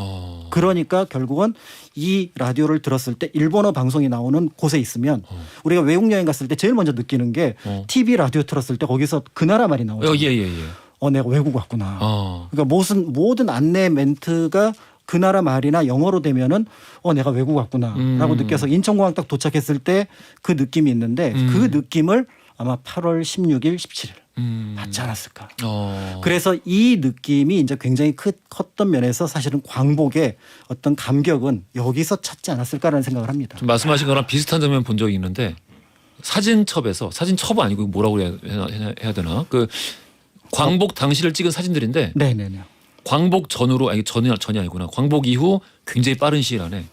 그러니까 결국은 이 라디오를 들었을 때 일본어 방송이 나오는 곳에 있으면 우리가 외국 여행 갔을 때 제일 먼저 느끼는 게 TV 라디오 틀었을 때 거기서 그 나라 말이 나오잖아요. 내가 외국 왔구나. 그러니까 모든 안내 멘트가 그 나라 말이나 영어로 되면은 내가 외국 왔구나라고 느껴서 인천공항 딱 도착했을 때 그 느낌이 있는데 그 느낌을 아마 8월 16일, 17일 받지 않았을까. 어. 그래서 이 느낌이 이제 굉장히 컸던 면에서 사실은 광복의 어떤 감격은 여기서 찾지 않았을까라는 생각을 합니다. 좀 말씀하신 거랑 비슷한 장면 본 적이 있는데 사진첩에서 사진첩 아니고 뭐라고 해야 되나 그 광복 당시를 찍은 사진들인데 네네네. 광복 전후로 아니 전이 아니구나 광복 이후 굉장히 빠른 시일 안에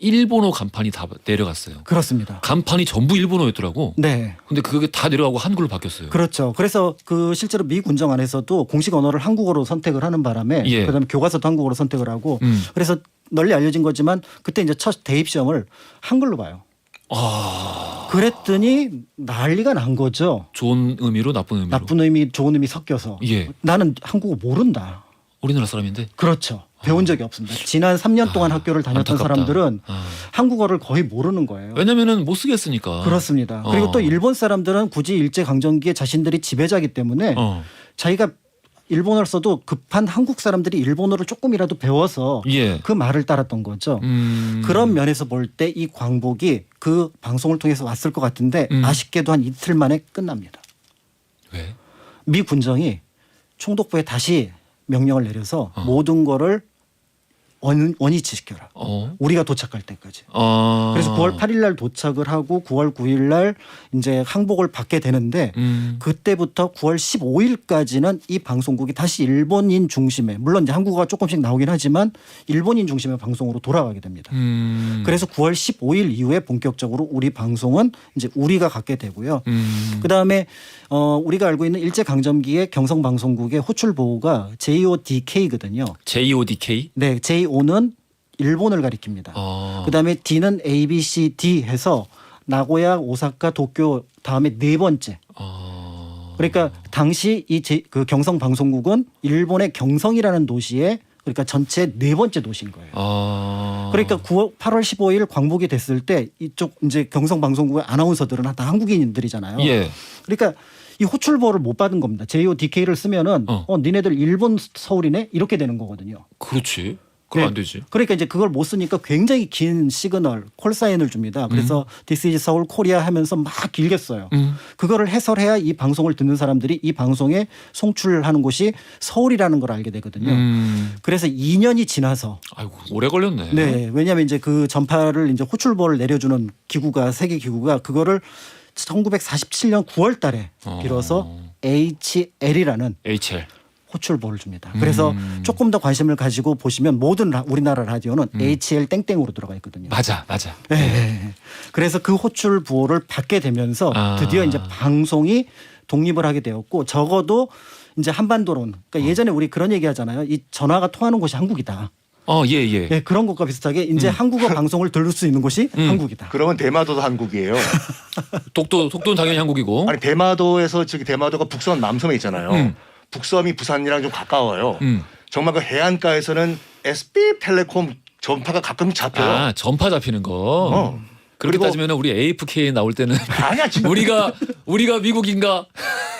일본어 간판이 다 내려갔어요. 그렇습니다. 간판이 전부 일본어였더라고. 네. 근데 그게 다 내려가고 한글로 바뀌었어요. 그렇죠. 그래서 그 실제로 미 군정 안에서도 공식 언어를 한국어로 선택을 하는 바람에 예. 그다음에 교과서도 한국어로 선택을 하고 그래서 널리 알려진 거지만 그때 이제 첫 대입 시험을 한글로 봐요. 그랬더니 난리가 난 거죠. 좋은 의미로 나쁜 의미로. 나쁜 의미, 좋은 의미 섞여서. 예. 나는 한국어 모른다. 우리나라 사람인데. 그렇죠. 배운 적이 없습니다. 지난 3년 동안 학교를 다녔던 안타깝다. 사람들은 아. 한국어를 거의 모르는 거예요. 왜냐면은 못 쓰겠으니까. 그렇습니다. 그리고 또 일본 사람들은 굳이 일제 강점기에 자신들이 지배자이기 때문에 자기가 일본어를 써도 급한 한국 사람들이 일본어를 조금이라도 배워서 예. 그 말을 따랐던 거죠. 그런 면에서 볼 때 이 광복이 그 방송을 통해서 왔을 것 같은데 아쉽게도 한 이틀 만에 끝납니다. 왜? 미 군정이 총독부에 다시 명령을 내려서 모든 거를 원위치시켜라. 우리가 도착할 때까지. 그래서 9월 8일 날 도착을 하고 9월 9일 날 이제 항복을 받게 되는데 그때부터 9월 15일까지는 이 방송국이 다시 일본인 중심의 물론 이제 한국어가 조금씩 나오긴 하지만 일본인 중심의 방송으로 돌아가게 됩니다. 그래서 9월 15일 이후에 본격적으로 우리 방송은 이제 우리가 갖게 되고요. 그다음에 우리가 알고 있는 일제 강점기의 경성 방송국의 호출 보호가 JODK거든요. JODK? 네, J는 일본을 가리킵니다. 그다음에 D는 A, B, C, D 해서 나고야, 오사카, 도쿄 다음에 네 번째. 그러니까 당시 그 경성 방송국은 일본의 경성이라는 도시에 그러니까 전체 네 번째 도시인 거예요. 그러니까 8월 15일 광복이 됐을 때 이쪽 이제 경성 방송국의 아나운서들은 다 한국인들이잖아요. 예. 그러니까 이 호출보를 못 받은 겁니다. JODK를 쓰면은 니네들 일본 서울이네 이렇게 되는 거거든요. 그렇지. 그럼 안 되지. 그러니까 이제 그걸 못 쓰니까 굉장히 긴 시그널 콜사인을 줍니다. 그래서 This is 서울 코리아 하면서 막 길게 써요. 그거를 해설해야 이 방송을 듣는 사람들이 이 방송에 송출하는 곳이 서울이라는 걸 알게 되거든요. 그래서 2년이 지나서 아이고 오래 걸렸네. 네, 왜냐하면 이제 그 전파를 이제 호출보를 내려주는 기구가 세계 기구가 그거를 1947년 9월달에 비로소 HL이라는 HL. 호출보를 줍니다. 그래서 조금 더 관심을 가지고 보시면 모든 우리나라 라디오는 HL 땡땡으로 들어가 있거든요. 맞아. 네. 그래서 그 호출보를 받게 되면서 드디어 이제 방송이 독립을 하게 되었고 적어도 이제 한반도론 그러니까 예전에 우리 그런 얘기 하잖아요. 이 전화가 통하는 곳이 한국이다. 예. 네, 그런 것과 비슷하게 이제 한국어 방송을 들을 수 있는 곳이 한국이다. 그러면 대마도도 한국이에요. 독도는 당연히 한국이고. 아니 대마도에서 저기 대마도가 북섬 남섬에 있잖아요. 북섬이 부산이랑 좀 가까워요. 정말 그 해안가에서는 SB텔레콤 전파가 가끔 잡혀요. 전파 잡히는 거. 그렇게 그리고 따지면 우리 AFK 나올 때는 아니야 지금 우리가 미국인가?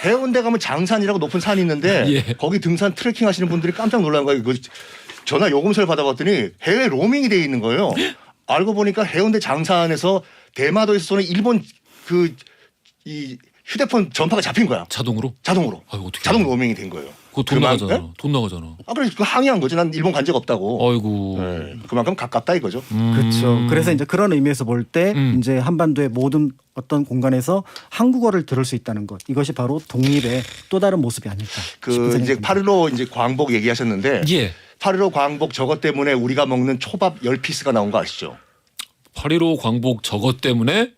해운대 가면 장산이라고 높은 산이 있는데 예. 거기 등산 트레킹 하시는 분들이 깜짝 놀란 거예요. 그 전화 요금서를 받아봤더니 해외 로밍이 돼 있는 거예요. 알고 보니까 해운대 장산에서 대마도에서 쏘는 일본 이 휴대폰 전파가 잡힌 거야. 자동으로? 아이고, 어떻게 자동 알아? 로밍이 된 거예요. 그거 돈 나가잖아. 네? 돈 나가잖아. 그래서 그 항의한 거지. 난 일본 간 적 없다고. 아이고. 네, 그만큼 가깝다 이거죠. 그렇죠. 그래서 이제 그런 의미에서 볼 때 이제 한반도의 모든 어떤 공간에서 한국어를 들을 수 있다는 것 이것이 바로 독립의 또 다른 모습이 아닐까. 그 싶은 이제 생각이 듭니다. 8.15 이제 광복 얘기하셨는데 예. 8.15 광복 저것 때문에 우리가 먹는 초밥 10피스가 나온 거 아시죠? 8.15 광복 저것 때문에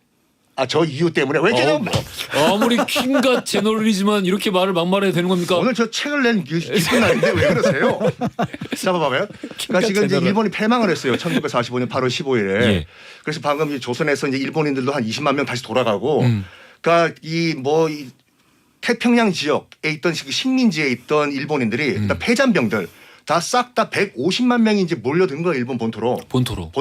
저 이유 때문에 왜 이렇게 아무리 킹갓 제너럴이지만 이렇게 말을 막말해야 되는 겁니까? 오늘 저 책을 낸 기쁜 날인데 왜 그러세요? 잡아봐봐요. 그러니까 지금 이제 일본이 패망을 했어요. 1945년 8월 15일에. 예. 그래서 방금 조선에서 이제 일본인들도 한 20만 명 다시 돌아가고, 그러니까 이 태평양 지역에 있던 식민지에 있던 일본인들이 일단 패잔병들 다 싹 다 150만 명이 이제 몰려든 거예요. 일본 본토로. 본토로.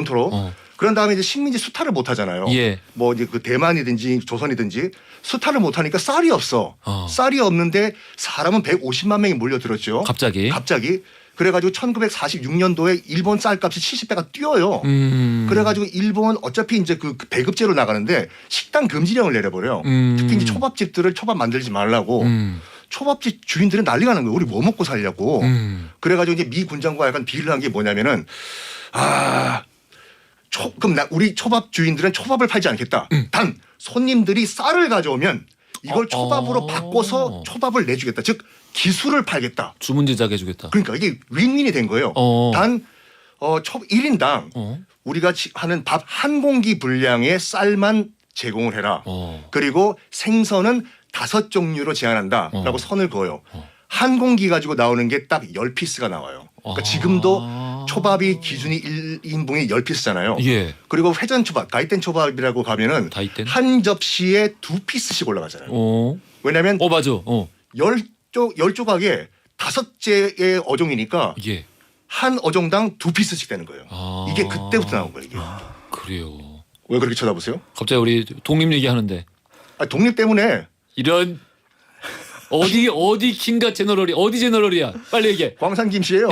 그런 다음에 이제 식민지 수탈을 못 하잖아요. 예. 뭐 이제 그 대만이든지 조선이든지 수탈을 못 하니까 쌀이 없어. 쌀이 없는데 사람은 150만 명이 몰려들었죠. 갑자기. 그래가지고 1946년도에 일본 쌀값이 70배가 뛰어요. 그래가지고 일본 어차피 이제 그 배급제로 나가는데 식당 금지령을 내려버려요. 특히 이제 초밥집들을 초밥 만들지 말라고. 초밥집 주인들은 난리가 난 거예요. 우리 뭐 먹고 살려고. 그래가지고 이제 미 군정과 약간 딜을 한 게 뭐냐면은 그럼 우리 초밥 주인들은 초밥을 팔지 않겠다. 단 손님들이 쌀을 가져오면 이걸 초밥으로 바꿔서 초밥을 내주겠다. 즉 기술을 팔겠다. 주문 제작해주겠다. 그러니까 이게 윈윈이 된 거예요. 단 1인당 우리가 하는 밥 한 공기 분량의 쌀만 제공을 해라. 그리고 생선은 5종류로 제한한다라고 선을 그어요. 한 공기 가지고 나오는 게 딱 10피스가 나와요. 그러니까 지금도 초밥이 기준이 1인분이 10피스잖아요. 예. 그리고 회전 초밥, 다이텐 초밥이라고 가면은 다이텐? 한 접시에 2피스씩 올라가잖아요. 왜냐하면 맞아. 10조각에 5개의 어종이니까 예. 한 어종당 2피스씩 되는 거예요. 이게 그때부터 나온 거예요. 이게. 그래요. 왜 그렇게 쳐다보세요? 갑자기 우리 독립 얘기하는데 독립 때문에 이런 어디 킹가 제너럴이 어디 제너럴이야? 빨리 얘기해. 광산 김씨예요.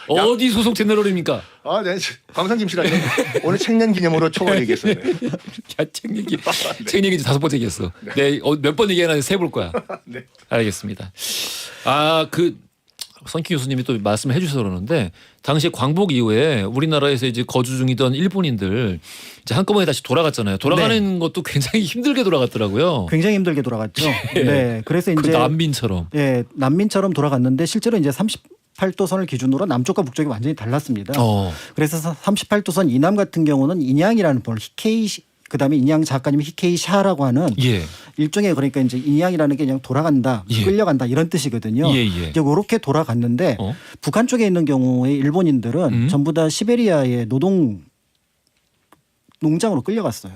어디 소속 제너럴입니까? 네. 광산 김씨라니. 오늘 책년 기념으로 초월 얘기했어요. 네. 야, 책 얘기 5번째 얘기했어. 네, 몇 번 얘기하나 세볼 거야. 네. 알겠습니다. 선키 교수님이 또 말씀해 주셔서 그러는데 당시 광복 이후에 우리나라에서 이제 거주 중이던 일본인들 이제 한꺼번에 다시 돌아갔잖아요. 돌아가는 것도 굉장히 힘들게 돌아갔더라고요. 굉장히 힘들게 돌아갔죠. 네. 그래서 이제 난민처럼. 예, 난민처럼 돌아갔는데 실제로 이제 38도선을 기준으로 남쪽과 북쪽이 완전히 달랐습니다. 그래서 38도선 이남 같은 경우는 인양이라는 번 그다음에 인양 작가님이 히케이샤라고 하는 일종의 그러니까 이제 인양이라는 게 그냥 돌아간다, 끌려간다 이런 뜻이거든요. 이제 그렇게 돌아갔는데 북한 쪽에 있는 경우에 일본인들은 전부 다 시베리아의 농장으로 끌려갔어요.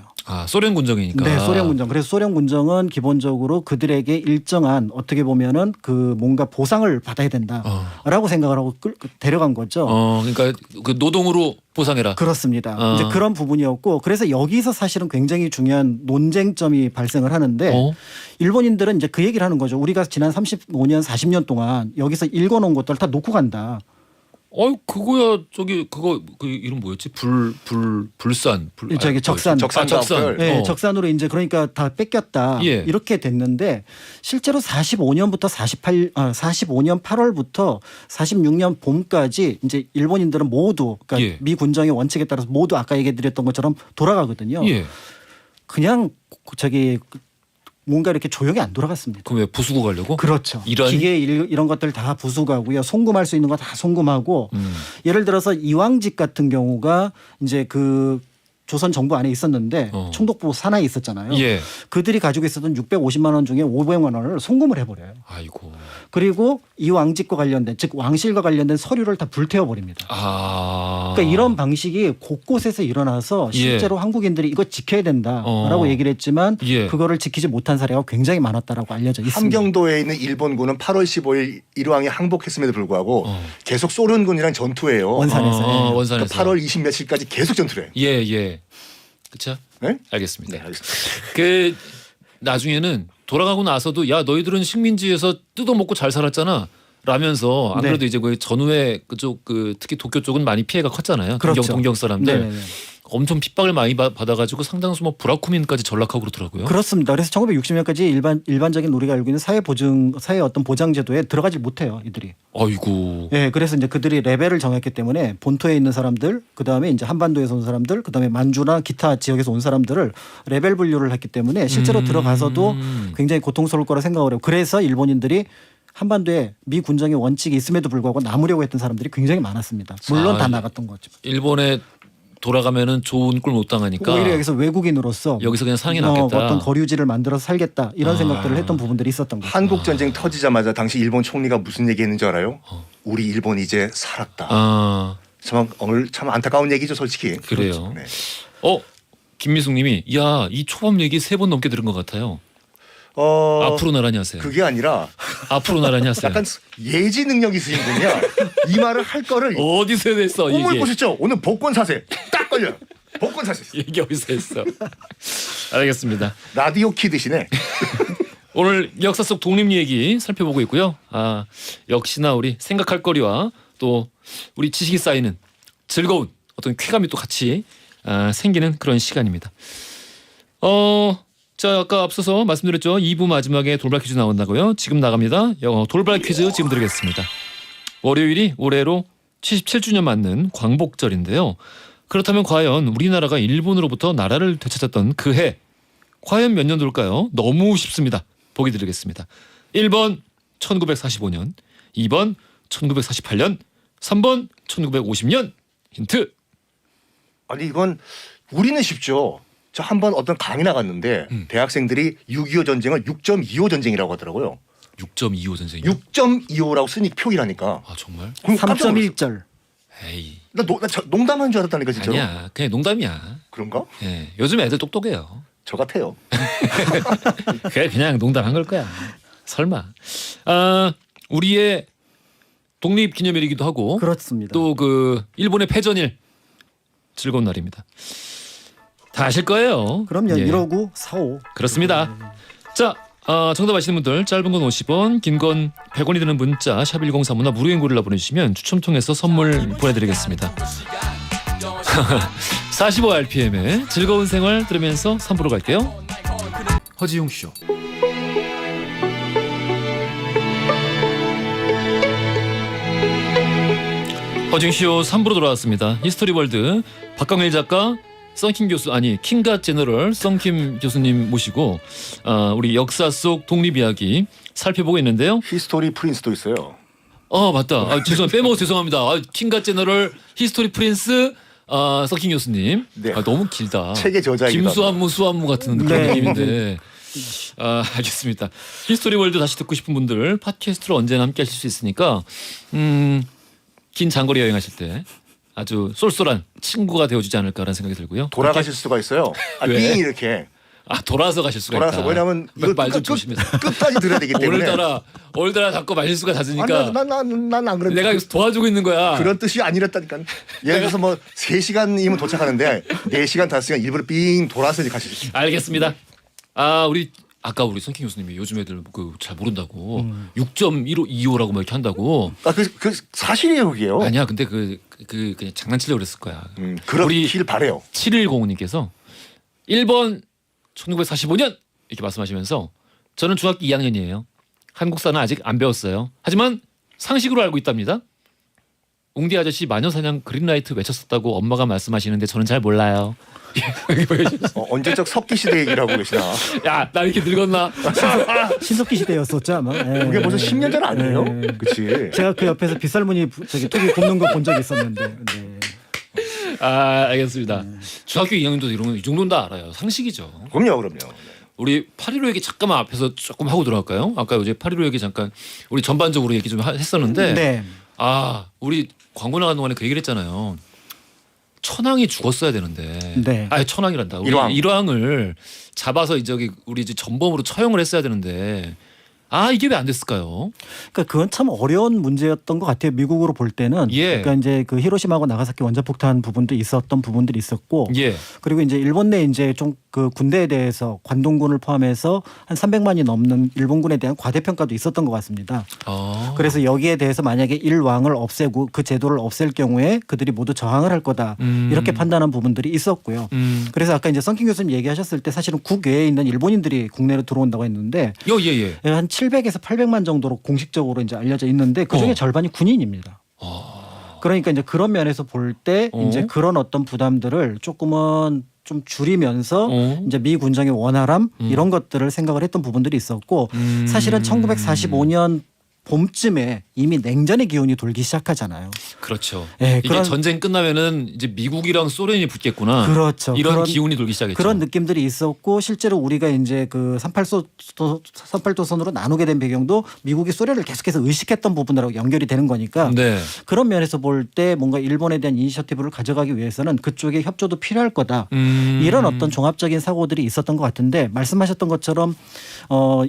소련 군정이니까. 네, 소련 군정. 그래서 소련 군정은 기본적으로 그들에게 일정한 어떻게 보면은 그 뭔가 보상을 받아야 된다라고 생각을 하고 데려간 거죠. 그러니까 그 노동으로 보상해라. 그렇습니다. 이제 그런 부분이었고 그래서 여기서 사실은 굉장히 중요한 논쟁점이 발생을 하는데 일본인들은 이제 그 얘기를 하는 거죠. 우리가 지난 35년, 40년 동안 여기서 읽어놓은 것들을 다 놓고 간다. 그거야 그거 그 이름 뭐였지? 불산. 적산. 적산. 네, 적산으로 이제 그러니까 다 뺏겼다. 이렇게 됐는데 실제로 45년부터 45년 8월부터 46년 봄까지 이제 일본인들은 모두 그러니까 미 군정의 원칙에 따라서 모두 아까 얘기 드렸던 것처럼 돌아가거든요. 그냥 뭔가 이렇게 조용히 안 돌아갔습니다. 그럼 왜 부수고 가려고? 그렇죠. 기계 이런 것들 다 부수고 가고요. 송금할 수 있는 거 다 송금하고 예를 들어서 이왕직 같은 경우가 이제 그 조선 정부 안에 있었는데 총독부 산하에 있었잖아요. 그들이 가지고 있었던 650만 원 중에 500만 원을 송금을 해버려요. 아이고. 그리고 이왕직과 관련된 즉 왕실과 관련된 서류를 다 불태워버립니다. 그러니까 이런 방식이 곳곳에서 일어나서 실제로 한국인들이 이거 지켜야 된다라고 얘기를 했지만 그거를 지키지 못한 사례가 굉장히 많았다라고 알려져 있습니다. 함경도에 있는 일본군은 8월 15일 일왕이 항복했음에도 불구하고 계속 소련군이랑 전투해요. 원산에서. 원산에서. 그러니까 8월 20며칠까지 계속 전투를 해요. 그렇죠? 네? 알겠습니다. 네, 알겠습니다. 그 나중에는 돌아가고 나서도 야 너희들은 식민지에서 뜯어먹고 잘 살았잖아. 라면서 안 그래도 이제 그 전후에 그쪽 특히 도쿄 쪽은 많이 피해가 컸잖아요. 그렇죠. 동경 사람들. 네네네. 엄청 핍박을 많이 받아가지고 상당수 뭐 브라쿠민까지 전락하고 그러더라고요. 그렇습니다. 그래서 1960년까지 일반적인 우리가 알고 있는 사회 어떤 보장제도에 들어가지 못해요, 이들이. 아이고. 네, 그래서 이제 그들이 레벨을 정했기 때문에 본토에 있는 사람들, 그 다음에 이제 한반도에서 온 사람들, 그 다음에 만주나 기타 지역에서 온 사람들을 레벨 분류를 했기 때문에 실제로 들어가서도 굉장히 고통스러울 거라 생각을 해요. 그래서 일본인들이 한반도에 미 군정의 원칙이 있음에도 불구하고 남으려고 했던 사람들이 굉장히 많았습니다. 물론 다 나갔던 거죠. 일본에 돌아가면은 좋은 꼴 못 당하니까 오히려 여기서 외국인으로서 여기서 그냥 상이 낫겠다. 어떤 거류지를 만들어서 살겠다 이런 생각들을 했던 부분들이 있었던 거죠. 한국 전쟁 터지자마자 당시 일본 총리가 무슨 얘기했는지 알아요? 우리 일본 이제 살았다. 참 안타까운 얘기죠, 솔직히. 그래요. 그렇죠. 네. 김미숙님이 이 초밥 얘기 3번 넘게 들은 것 같아요. 앞으로 나란히 하세요. 그게 아니라 앞으로 나란히 하세요. 약간 예지 능력이 있으신 분이야. 이 말을 할 거를 어디서 했어? 꿈을 이게. 보셨죠? 오늘 복권 사세. 딱 걸려. 복권 사세. 얘기 어디서 했어? 알겠습니다. 라디오 키드시네. 오늘 역사 속 독립 얘기 살펴보고 있고요. 역시나 우리 생각할 거리와 또 우리 지식이 쌓이는 즐거운 어떤 쾌감이 또 같이 생기는 그런 시간입니다. 자, 아까 앞서서 말씀드렸죠. 2부 마지막에 돌발 퀴즈 나온다고요. 지금 나갑니다. 돌발 퀴즈 지금 드리겠습니다. 월요일이 올해로 77주년 맞는 광복절인데요. 그렇다면 과연 우리나라가 일본으로부터 나라를 되찾았던 그 해 과연 몇 년도일까요? 너무 쉽습니다. 보기 드리겠습니다. 1번 1945년, 2번 1948년, 3번 1950년. 힌트. 아니 이건 우리는 쉽죠. 저 한 번 어떤 강의 나갔는데 대학생들이 6.25 전쟁을 6.25 전쟁이라고 하더라고요. 6.25 선생님. 6.25라고 쓰니 표기라니까. 아 정말? 그럼 깜짝 놀랐어. 3.1절. 에이. 나 농담한 줄 알았다니까 진짜로. 아니야. 그냥 농담이야. 그런가? 예. 요즘 애들 똑똑해요. 저 같아요. 그냥 농담한 걸 거야. 설마. 우리의 독립기념일이기도 하고 그렇습니다. 또 그 일본의 패전일 즐거운 날입니다. 다 아실 거예요. 그럼요. 예. 159 45. 그렇습니다. 자, 정답 아시는 분들 짧은 건 50원, 긴 건 100원이 드는 문자 샵 1035나 무료인 글로 보내주시면 추첨 통해서 선물 보내드리겠습니다. 45rpm의 즐거운 생활 들으면서 3부로 갈게요. 허지용 쇼. 허징쇼 3부로 돌아왔습니다. 히스토리월드 박강일 작가, 썬킴 교수 아니 킹갓 제너럴 썬킴 교수님 모시고 우리 역사 속 독립 이야기 살펴보고 있는데요. 히스토리 프린스도 있어요. 맞다. 빼먹어서 죄송합니다. 킹갓 제너럴 히스토리 프린스 썬킴 교수님. 네. 너무 길다. 책의 저자이기도 김수한무 수한무 같은 그런 네. 느낌인데. 알겠습니다. 히스토리월드 다시 듣고 싶은 분들 팟캐스트로 언제나 함께 하실 수 있으니까 긴 장거리 여행하실 때 아주 쏠쏠한 친구가 되어주지 않을까라는 생각이 들고요. 돌아가실 수가 있어요. 왜? 삥 이렇게 돌아서 가실 수가 돌아서 있다. 왜냐하면 이거 말좀 조심해서. 끝까지 들어야 되기 때문에. 오늘따라 자꾸 말실수가 잦으니까 난안 그랬는데. 내가 여기서 도와주고 있는 거야. 그런 뜻이 아니랬다니까. 예를 들어서 뭐 3시간이면 도착하는데 4시간 5시간 일부러 삥 돌아서 가시죠. 알겠습니다. 우리 아까 우리 선킹 교수님이 요즘 애들 잘 모른다고 6.1525라고 막 이렇게 한다고. 그 사실이에요 그게요. 아니야. 근데 그냥 장난치려고 그랬을 거야. 그렇길 바래요. 7105님께서 1번 1945년 이렇게 말씀하시면서 저는 중학교 2학년이에요. 한국사는 아직 안 배웠어요. 하지만 상식으로 알고 있답니다. 웅디 아저씨 마녀사냥 그린라이트 외쳤었다고 엄마가 말씀하시는데 저는 잘 몰라요. 언제적 석기 시대 얘기를 하고 계시나. 야, 나 이렇게 늙었나? 신석기 시대였었죠 아마. 예. 그게 벌써 10년 전 아니에요? 예. 그치. 제가 그 옆에서 빗살무늬 톡이 굽는 거 본 적이 있었는데. 네. 알겠습니다. 중학교 2학년도 이런 거 이 정도는 다 알아요. 상식이죠. 그럼요. 우리 8.15 얘기 잠깐만 앞에서 조금 하고 들어갈까요? 아까 어제 8.15 얘기 잠깐 우리 전반적으로 얘기 좀 했었는데 네. 우리 광고 나가는 동안에 그 얘기를 했잖아요. 천황이 죽었어야 되는데. 네. 천황이란다. 우리 일왕. 일왕을 잡아서 우리 이제 전범으로 처형을 했어야 되는데 이게 왜 안 됐을까요? 그러니까 그건 참 어려운 문제였던 것 같아요. 미국으로 볼 때는. 예. 그러니까 이제 그 히로시마하고 나가사키 원자폭탄 부분도 있었던 부분들이 있었고. 예. 그리고 이제 일본 내 이제 좀 그 군대에 대해서 관동군을 포함해서 한 300만이 넘는 일본군에 대한 과대평가도 있었던 것 같습니다. 그래서 여기에 대해서 만약에 일왕을 없애고 그 제도를 없앨 경우에 그들이 모두 저항을 할 거다. 이렇게 판단한 부분들이 있었고요. 그래서 아까 이제 썬킹 교수님 얘기하셨을 때 사실은 국외에 있는 일본인들이 국내로 들어온다고 했는데 예. 한 700에서 800만 정도로 공식적으로 이제 알려져 있는데 그 중에 절반이 군인입니다. 그러니까 이제 그런 면에서 볼 때 이제 그런 어떤 부담들을 조금은 좀 줄이면서 이제 미 군정의 원활함 이런 것들을 생각을 했던 부분들이 있었고 사실은 1945년 봄쯤에 이미 냉전의 기운이 돌기 시작하잖아요. 그렇죠. 네, 이게 전쟁 끝나면은 이제 미국이랑 소련이 붙겠구나. 그렇죠. 이런 기운이 돌기 시작했죠. 그런 느낌들이 있었고 실제로 우리가 이제 그 38도선으로 나누게 된 배경도 미국이 소련을 계속해서 의식했던 부분하고 연결이 되는 거니까 네. 그런 면에서 볼 때 뭔가 일본에 대한 이니셔티브를 가져가기 위해서는 그쪽의 협조도 필요할 거다. 이런 어떤 종합적인 사고들이 있었던 것 같은데 말씀하셨던 것처럼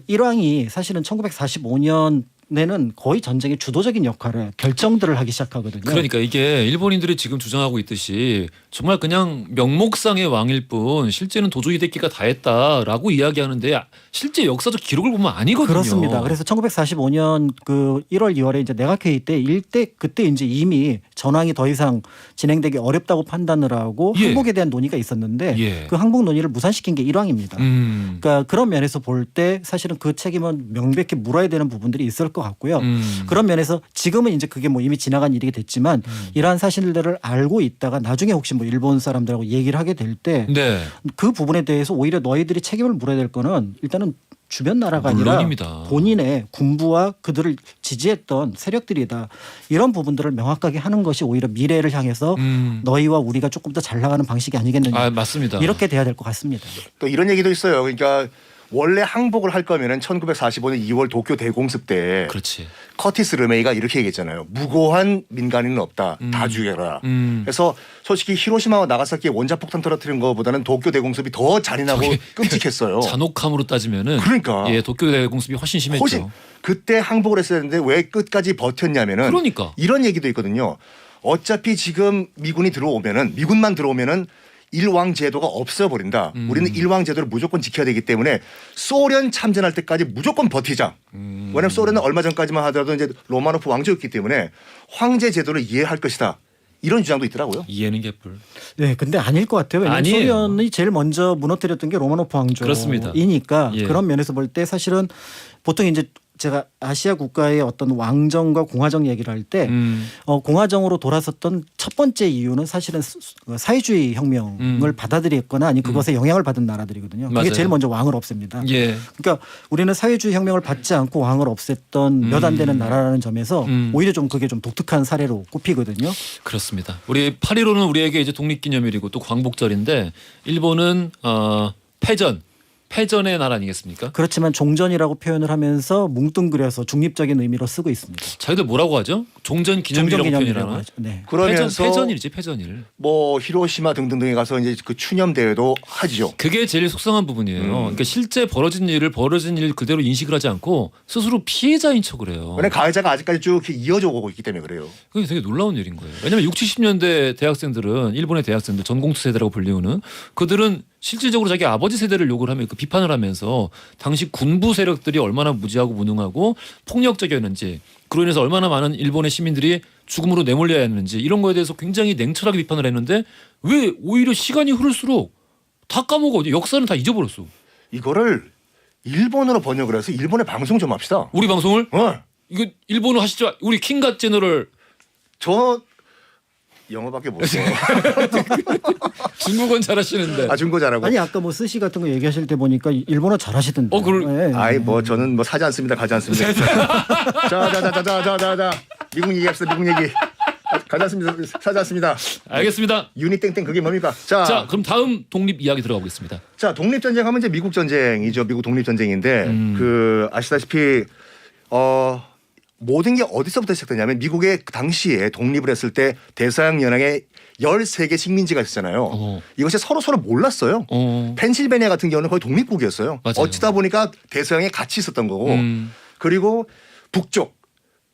일왕이 사실은 1945년 이번에는 거의 전쟁의 주도적인 역할을 결정들을 하기 시작하거든요. 그러니까 이게 일본인들이 지금 주장하고 있듯이 정말 그냥 명목상의 왕일 뿐 실제는 도조 히데키가 다 했다라고 이야기하는데 실제 역사적 기록을 보면 아니거든요. 그렇습니다. 그래서 1945년 그 1월 2월에 이제 내각회의 때 그때 이제 이미 전황이 더 이상 진행되기 어렵다고 판단을 하고 예. 항복에 대한 논의가 있었는데 예. 그 항복 논의를 무산시킨 게 일왕입니다. 그러니까 그런 면에서 볼 때 사실은 그 책임은 명백히 물어야 되는 부분들이 있을 것 같고요. 그런 면에서 지금은 이제 그게 뭐 이미 지나간 일이 됐지만 이러한 사실들을 알고 있다가 나중에 혹시 뭐 일본 사람들하고 얘기를 하게 될 때 그 네. 부분에 대해서 오히려 너희들이 책임을 물어야 될 거는 일단은 주변 나라가 물론입니다. 아니라 본인의 군부와 그들을 지지했던 세력들이다. 이런 부분들을 명확하게 하는 것이 오히려 미래를 향해서 너희와 우리가 조금 더 잘 나가는 방식이 아니겠느냐. 아, 맞습니다. 이렇게 돼야 될 것 같습니다. 또 이런 얘기도 있어요. 그러니까 원래 항복을 할 거면은 1945년 2월 도쿄 대공습 때 그렇지. 커티스 르메이가 이렇게 얘기했잖아요. 무고한 민간인은 없다. 다 죽여라. 그래서 솔직히 히로시마와 나가사키에 원자폭탄 떨어뜨린 것보다는 도쿄 대공습이 더 잔인하고 끔찍했어요. 잔혹함으로 따지면은 그러니까. 예, 도쿄 대공습이 훨씬 심했죠. 훨씬 그때 항복을 했어야 했는데 왜 끝까지 버텼냐면은 그러니까. 이런 얘기도 있거든요. 어차피 지금 미군만 들어오면은 일왕 제도가 없어버린다. 우리는 일왕 제도를 무조건 지켜야 되기 때문에 소련 참전할 때까지 무조건 버티자. 왜냐하면 소련은 얼마 전까지만 하더라도 이제 로마노프 왕조였기 때문에 황제 제도를 이해할 것이다. 이런 주장도 있더라고요. 이해는 개뿔. 네, 근데 아닐 것 같아요. 왜냐하면 아니에요. 소련이 제일 먼저 무너뜨렸던 게 로마노프 그렇습니다. 왕조이니까 예. 그런 면에서 볼 때 사실은 보통 이제 제가 아시아 국가의 어떤 왕정과 공화정 얘기를 할 때 공화정으로 돌아섰던 첫 번째 이유는 사실은 사회주의 혁명을 받아들였거나 아니면 그것에 영향을 받은 나라들이거든요. 그게 맞아요. 제일 먼저 왕을 없앱니다. 예. 그러니까 우리는 사회주의 혁명을 받지 않고 왕을 없앴던 몇 안 되는 나라라는 점에서 오히려 좀 그게 좀 독특한 사례로 꼽히거든요. 그렇습니다. 우리 8.15는 우리에게 이제 독립기념일이고 또 광복절인데 일본은 패전의 나라 아니겠습니까? 그렇지만 종전이라고 표현을 하면서 뭉뚱그려서 중립적인 의미로 쓰고 있습니다. 자기들 뭐라고 하죠? 종전 기념일이라고 종전기념일이라고 표현하나? 하죠. 네. 그러면서 패전일이지 패전일. 뭐 히로시마 등등등에 가서 이제 그 추념 대회도 하지요. 그게 제일 속상한 부분이에요. 그러니까 실제 벌어진 일 그대로 인식을 하지 않고 스스로 피해자인 척을 해요. 왜냐면 가해자가 아직까지 쭉 이렇게 이어져 오고 있기 때문에 그래요. 그게 되게 놀라운 일인 거예요. 왜냐하면 60, 70년대 대학생들은 일본의 대학생들 전공투 세대라고 불리우는 그들은 실질적으로 자기 아버지 세대를 욕을 하며 그 비판을 하면서 당시 군부 세력들이 얼마나 무지하고 무능하고 폭력적이었는지 그로 인해서 얼마나 많은 일본의 시민들이 죽음으로 내몰려야 했는지 이런 거에 대해서 굉장히 냉철하게 비판을 했는데 왜 오히려 시간이 흐를수록 다 까먹어. 역사는 다 잊어버렸어. 이거를 일본어로 번역을 해서 일본의 방송 좀 합시다. 우리 방송을 어. 이거 일본어 하시죠. 우리 킹갓 제너럴 저 영어밖에 못해요. 중국어는 잘하시는데. 아 중고 잘하고. 아니 아까 뭐 스시 같은 거 얘기하실 때 보니까 일본어 잘하시던데. 그걸- 네. 아이 뭐 저는 뭐 사지 않습니다. 가지 않습니다. 자자자자자자자 미국 얘기합시다. 미국 얘기. 가지 않습니다. 사지 않습니다. 알겠습니다. 유니 땡땡 그게 뭡니까? 자, 그럼 다음 독립 이야기 들어가 보겠습니다. 자 독립전쟁 하면 이제 미국 전쟁이죠. 미국 독립전쟁인데 그 아시다시피 모든 게 어디서부터 시작되냐면 미국의 그 당시에 독립을 했을 때 대서양 연항에 13개 식민지가 있었잖아요. 이것이 서로 몰랐어요. 펜실베니아 같은 경우는 거의 독립국이었어요. 맞아요. 어찌다 보니까 대서양에 같이 있었던 거고 그리고 북쪽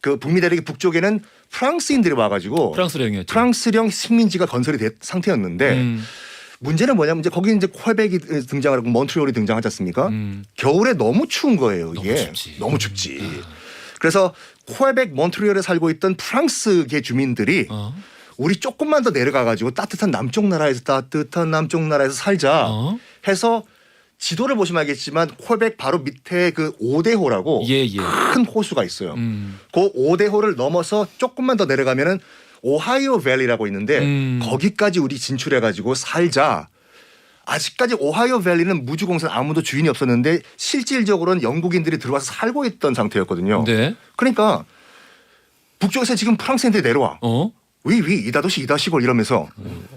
그 북미 대륙의 북쪽에는 프랑스인들이 와가지고 프랑스령이었죠. 프랑스령 식민지가 건설이 된 상태였는데 문제는 뭐냐면 이제 거기 이제 퀘벡이 등장하고 몬트리올이 등장하지 않습니까? 겨울에 너무 추운 거예요. 이게 너무 춥지. 그래서 퀘벡 몬트리올에 살고 있던 프랑스계 주민들이 우리 조금만 더 내려가가지고 따뜻한 남쪽 나라에서 살자 해서 지도를 보시면 알겠지만 퀘벡 바로 밑에 그 오데호라고 큰 호수가 있어요. 그 오데호를 넘어서 조금만 더 내려가면은 오하이오 밸리라고 있는데 거기까지 우리 진출해가지고 살자. 아직까지 오하이오 밸리는 무주공산 아무도 주인이 없었는데 실질적으로는 영국인들이 들어와서 살고 있던 상태였거든요. 네. 그러니까 북쪽에서 지금 프랑스인들이 내려와. 위 이다도시 이다시골 이러면서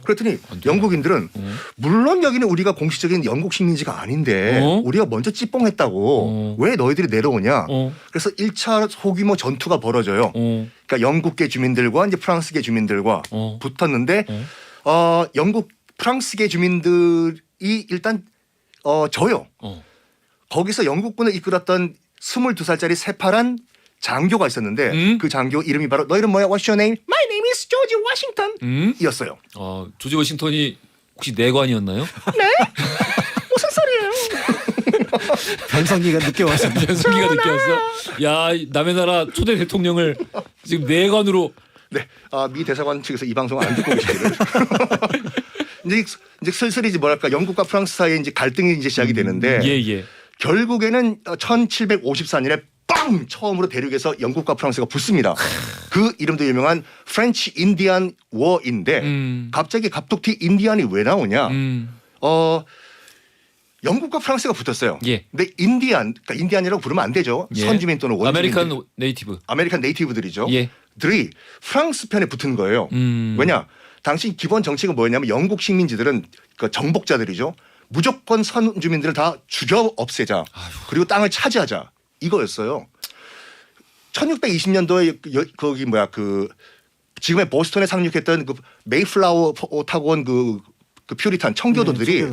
그랬더니 영국인들은 물론 여기는 우리가 공식적인 영국 식민지가 아닌데 우리가 먼저 찌뽕했다고 왜 너희들이 내려오냐. 그래서 1차 소규모 전투가 벌어져요. 그러니까 영국계 주민들과 이제 프랑스계 주민들과 붙었는데 영국 프랑스계 주민들이 일단 져요. 거기서 영국군을 이끌었던 22살짜리 새파란 장교가 있었는데 그 장교 이름이 바로 너 이름 뭐야? What's your name? My name is George Washington. 이었어요. 조지 워싱턴이 혹시 내관이었나요? 무슨 소리예요? 변성기가 늦게 와서 변승기가 늦게 왔어. 야, 남의 나라 초대 대통령을 지금 내관으로. 네, 미 대사관 측에서 이 방송을 안 듣고 계시기를. 이제 슬슬 이제 뭐랄까 영국과 프랑스 사이에 이제 갈등이 이제 시작이 되는데 예. 결국에는 1754년에 빵 처음으로 대륙에서 영국과 프랑스가 붙습니다. 그 이름도 유명한 프렌치 인디안 워인데 갑자기 갑툭튀 인디안이 왜 나오냐? 영국과 프랑스가 붙었어요. 예. 근데 그러니까 인디안이라고 부르면 안 되죠. 예. 선주민 또는 원주민. 아메리칸 네이티브들이죠. 예. 들이 프랑스 편에 붙은 거예요. 왜냐? 당시 기본 정책은 뭐였냐면 영국 식민지들은 그 정복자들이죠. 무조건 선주민들을 다 죽여 없애자. 그리고 땅을 차지하자. 이거였어요. 1620년도에 거기 지금의 보스턴에 상륙했던 그 메이플라워 타고 온 그 퓨리탄 청교도들이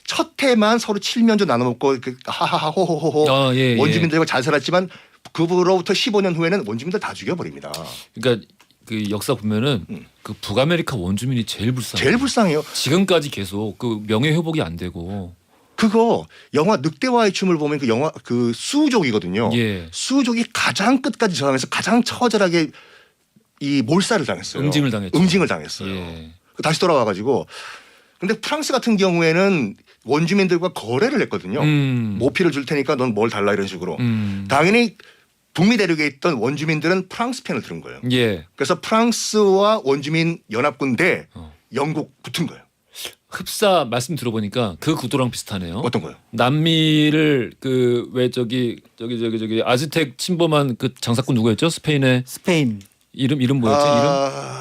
첫 해만 서로 칠면조 나눠먹고 하하하 호호호호 예. 원주민들과 잘 살았지만 그로부터 15년 후에는 원주민들 다 죽여버립니다. 그러니까 그 역사 보면은 그 북아메리카 원주민이 제일 불쌍해요. 제일 불쌍해요. 지금까지 계속 그 명예 회복이 안 되고. 그거 영화 늑대와의 춤을 보면 그 영화 그 수족이거든요. 예. 수족이 가장 끝까지 저항해서 가장 처절하게 이 몰살을 당했어요. 응징을 당했죠. 응징을 당했어요. 예. 다시 돌아와가지고 근데 프랑스 같은 경우에는 원주민들과 거래를 했거든요. 모피를 줄 테니까 넌 뭘 달라 이런 식으로. 당연히 북미 대륙에 있던 원주민들은 프랑스 편을 들은 거예요. 예. 그래서 프랑스와 원주민 연합군 대 영국 붙은 거예요. 흡사 말씀 들어보니까 그 구도랑 비슷하네요. 어떤 거요? 남미를 그 왜 저기 아즈텍 침범한 그 장사꾼 누구였죠? 스페인의 스페인 이름 뭐였지?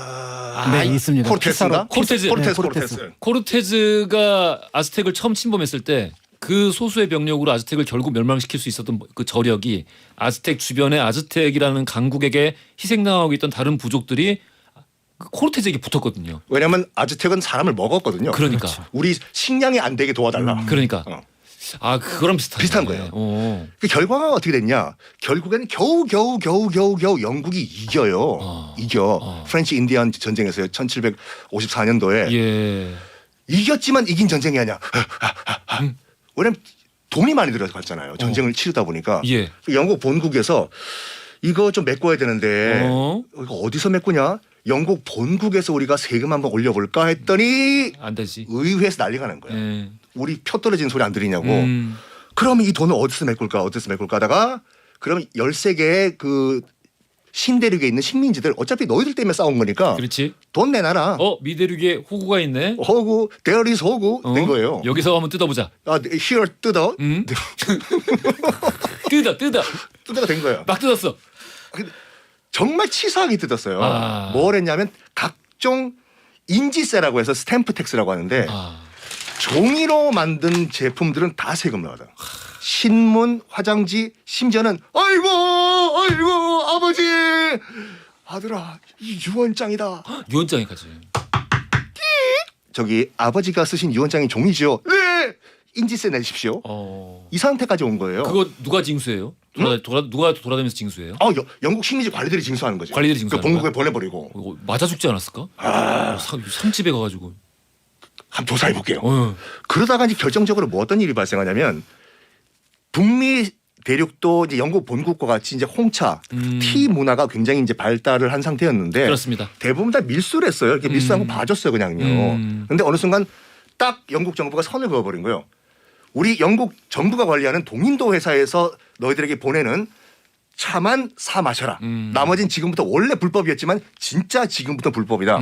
네 있습니다. 코르테스인가? 코르테즈. 코르테스. 코르테즈가 아즈텍을 처음 침범했을 때 그 소수의 병력으로 아즈텍을 결국 멸망시킬 수 있었던 그 저력이 아즈텍 주변에 아즈텍이라는 강국에게 희생당하고 있던 다른 부족들이 그 코르테즈에게 붙었거든요. 왜냐하면 아즈텍은 사람을 먹었거든요. 그러니까. 우리 식량이 안 되게 도와달라. 그러니까. 그거랑 비슷한 거예요. 어. 그 결과가 어떻게 됐냐? 결국에는 겨우 영국이 이겨요. 이겨. 프렌치 인디안 전쟁에서요. 1754년도에. 예. 이겼지만 이긴 전쟁이 아니야. 왜냐면 돈이 많이 들어갔잖아요. 전쟁을 치르다 보니까. 예. 영국 본국에서 이거 좀 메꿔야 되는데 이거 어디서 메꾸냐? 영국 본국에서 우리가 세금 한번 올려볼까 했더니 안 되지. 의회에서 난리가 난 거야. 예. 우리 표 떨어진 소리 안 들리냐고. 그러면 이 돈을 어디서 메꿀까 하다가 그러면 13개의 그 신대륙에 있는 식민지들 어차피 너희들 때문에 싸운 거니까 그렇지. 돈 내놔라. 미대륙에 호구가 있네. 호구, there is 호구 된 거예요. 여기서 한번 뜯어보자. here 뜯어. 뜯어가 된 거예요. 막 뜯었어. 정말 치사하게 뜯었어요. 뭘 했냐면 각종 인지세라고 해서 스탬프 텍스라고 하는데 종이로 만든 제품들은 다 세금을 받아. 신문, 화장지, 심지어는 아이고 아버지 아들아 이 유언장이다. 유언장에까지. 저기 아버지가 쓰신 유언장이 종이죠. 네. 인지세 내십시오. 이 상태까지 온 거예요. 그거 누가 징수해요? 누가 돌아다니면서 징수해요? 영국 식민지 관리들이 징수하는 거죠. 관리들이 징수하는 그 본국에 거야? 보내버리고. 이거 맞아 죽지 않았을까? 삼집에 가가지고. 한번 조사해 볼게요. 그러다가 이제 결정적으로 뭐 어떤 일이 발생하냐면 북미 대륙도 이제 영국 본국과 같이 이제 홍차, 티 문화가 굉장히 이제 발달을 한 상태였는데 그렇습니다. 대부분 다 밀수를 했어요. 이렇게 밀수한 거 봐줬어요, 그냥요. 근데 어느 순간 딱 영국 정부가 선을 그어버린 거예요. 우리 영국 정부가 관리하는 동인도 회사에서 너희들에게 보내는 차만 사 마셔라. 나머지는 지금부터 원래 불법이었지만 진짜 지금부터 불법이다.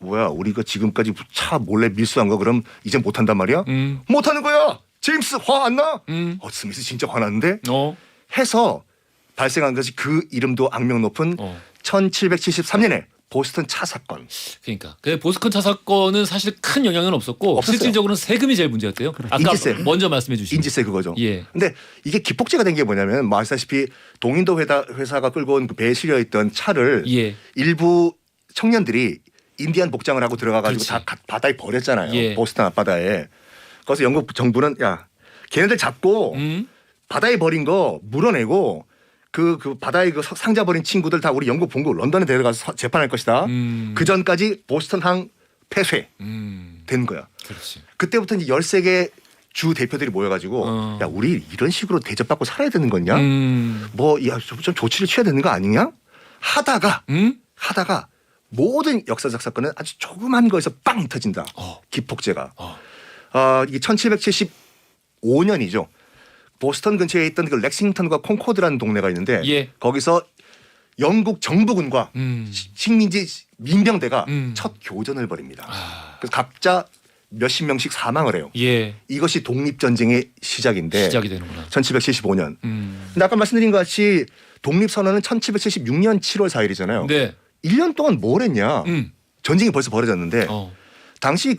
뭐야, 우리가 지금까지 차 몰래 밀수한 거 그럼 이제 못한단 말이야? 못하는 거야. 제임스 화 안 나? 스미스 진짜 화났는데? 해서 발생한 것이 그 이름도 악명 높은 1773년에 보스턴 차 사건. 그러니까 그 보스턴 차 사건은 사실 큰 영향은 없었고 없었어요. 실질적으로는 세금이 제일 문제였대요. 아까 인지세. 먼저 말씀해 주신 인지세 그거죠. 예. 근데 이게 기폭제가 된 게 뭐냐면 아시다시피 동인도 회사가 끌고 온 그 배에 실려 있던 차를 예. 일부 청년들이 인디안 복장을 하고 들어가가지고 그렇지. 다 바다에 버렸잖아요. 예. 보스턴 앞바다에. 그래서 영국 정부는 야 걔네들 잡고 바다에 버린 거 물어내고 그 바다에 그 상자 버린 친구들 다 우리 영국 본국 런던에 데려가서 재판할 것이다. 그 전까지 보스턴항 폐쇄 된 거야. 그렇지. 그때부터 이제 13개 주 대표들이 모여가지고 야 우리 이런 식으로 대접받고 살아야 되는 거냐? 좀 조치를 취해야 되는 거 아니냐? 하다가 모든 역사적 사건은 아주 조그만 거에서 빵 터진다. 기폭제가. 이게 1775년이죠. 보스턴 근처에 있던 그 렉싱턴과 콩코드라는 동네가 있는데 예. 거기서 영국 정부군과 식민지 민병대가 음. 첫 교전을 벌입니다. 그래서 각자 몇십 명씩 사망을 해요. 예. 이것이 독립전쟁의 시작인데 시작이 되는구나. 1775년. 근데 아까 말씀드린 것 같이 독립선언은 1776년 7월 4일이잖아요. 네. 1년 동안 뭘 했냐. 전쟁이 벌써 벌어졌는데 당시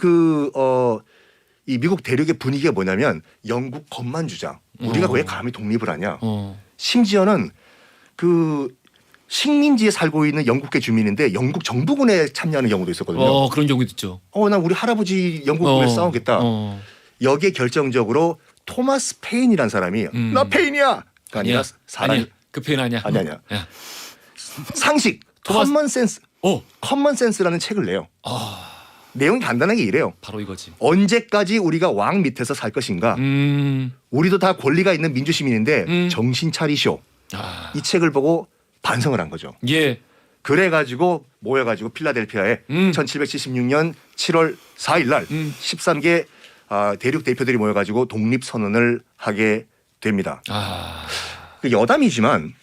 이 미국 대륙의 분위기가 뭐냐면 영국 것만 주장. 우리가 왜 감히 독립을 하냐. 심지어는 그 식민지에 살고 있는 영국계 주민인데 영국 정부군에 참여하는 경우도 있었거든요. 그런 경우도 있죠. 나 우리 할아버지 영국군에 싸우겠다. 여기에 결정적으로 토마스 페인이라는 사람이 나 페인이야. 아니라 사람 아니야. 그 페인 아니야. 아니야. 야. 상식, 커먼 센스. 커먼 센스라는 책을 내요. 내용이 간단하게 이래요. 바로 이거지. 언제까지 우리가 왕 밑에서 살 것인가? 우리도 다 권리가 있는 민주 시민인데 정신 차리쇼. 이 책을 보고 반성을 한 거죠. 예. 그래가지고 모여가지고 필라델피아에 1776년 7월 4일 날 13개 대륙 대표들이 모여가지고 독립선언을 하게 됩니다. 그 여담이지만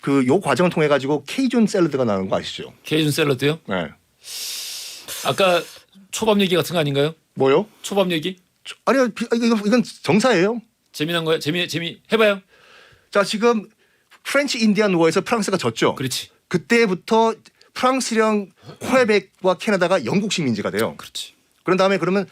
그 요 과정을 통해 가지고 케이준 샐러드가 나오는 거 아시죠? 케이준 샐러드요? 네. 아까 초밥 얘기 같은 거 아닌가요? 뭐요? 초밥 얘기? 아니요, 이건 정사예요. 재미난 거야? 재미 해봐요. 자, 지금 프렌치 인디안 워에서 프랑스가 졌죠. 그렇지. 그때부터 프랑스령 퀘벡과 캐나다가 영국 식민지가 돼요. 그렇지. 그런 다음에 그러면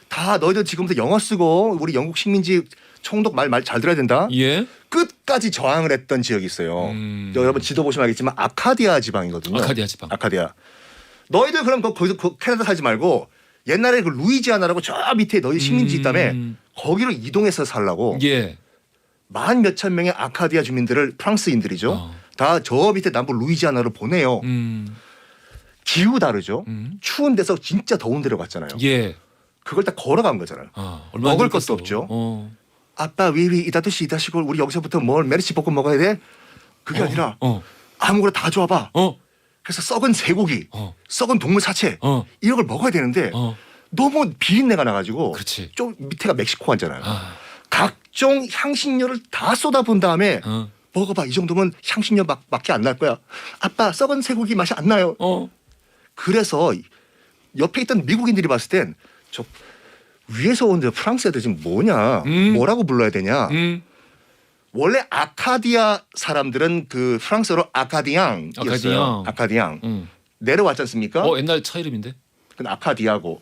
다 너희들 지금부터 영어 쓰고 우리 영국 식민지 총독 말 잘 들어야 된다. 예. 끝까지 저항을 했던 지역이 있어요. 여러분 지도 보시면 알겠지만 아카디아 지방이거든요. 아카디아 지방. 아카디아. 너희들 그럼 거기서 캐나다 살지 말고 옛날에 그 루이지아나라고 저 밑에 너희 식민지 있다며 거기로 이동해서 살라고. 예. 만 몇천 명의 아카디아 주민들을 프랑스인들이죠. 다 저 밑에 남부 루이지아나로 보내요. 기후 다르죠. 추운 데서 진짜 더운 데로 갔잖아요. 예. 그걸 다 걸어간 거잖아요. 얼마나 먹을 힘들었어. 것도 없죠. 아빠 위위 이다도시 이다시골 우리 여기서부터 뭘 메르시 볶음 먹어야 돼? 그게 아니라 아무거나 다 줘봐. 그래서 썩은 쇠고기, 썩은 동물 사체 이런 걸 먹어야 되는데 너무 비린내가 나가지고 그렇지. 좀 밑에가 멕시코 같잖아요. 각종 향신료를 다 쏟아부은 다음에 먹어봐. 이 정도면 향신료 밖에 안 날 거야. 아빠 썩은 쇠고기 맛이 안 나요. 그래서 옆에 있던 미국인들이 봤을 땐 저 위에서 온 프랑스 애들 지금 뭐냐 뭐라고 불러야 되냐. 원래 아카디아 사람들은 그 프랑스어로 아카디앙이었어요. 아카디앙. 내려왔지 않습니까? 옛날 차 이름인데. 근데 아카디아고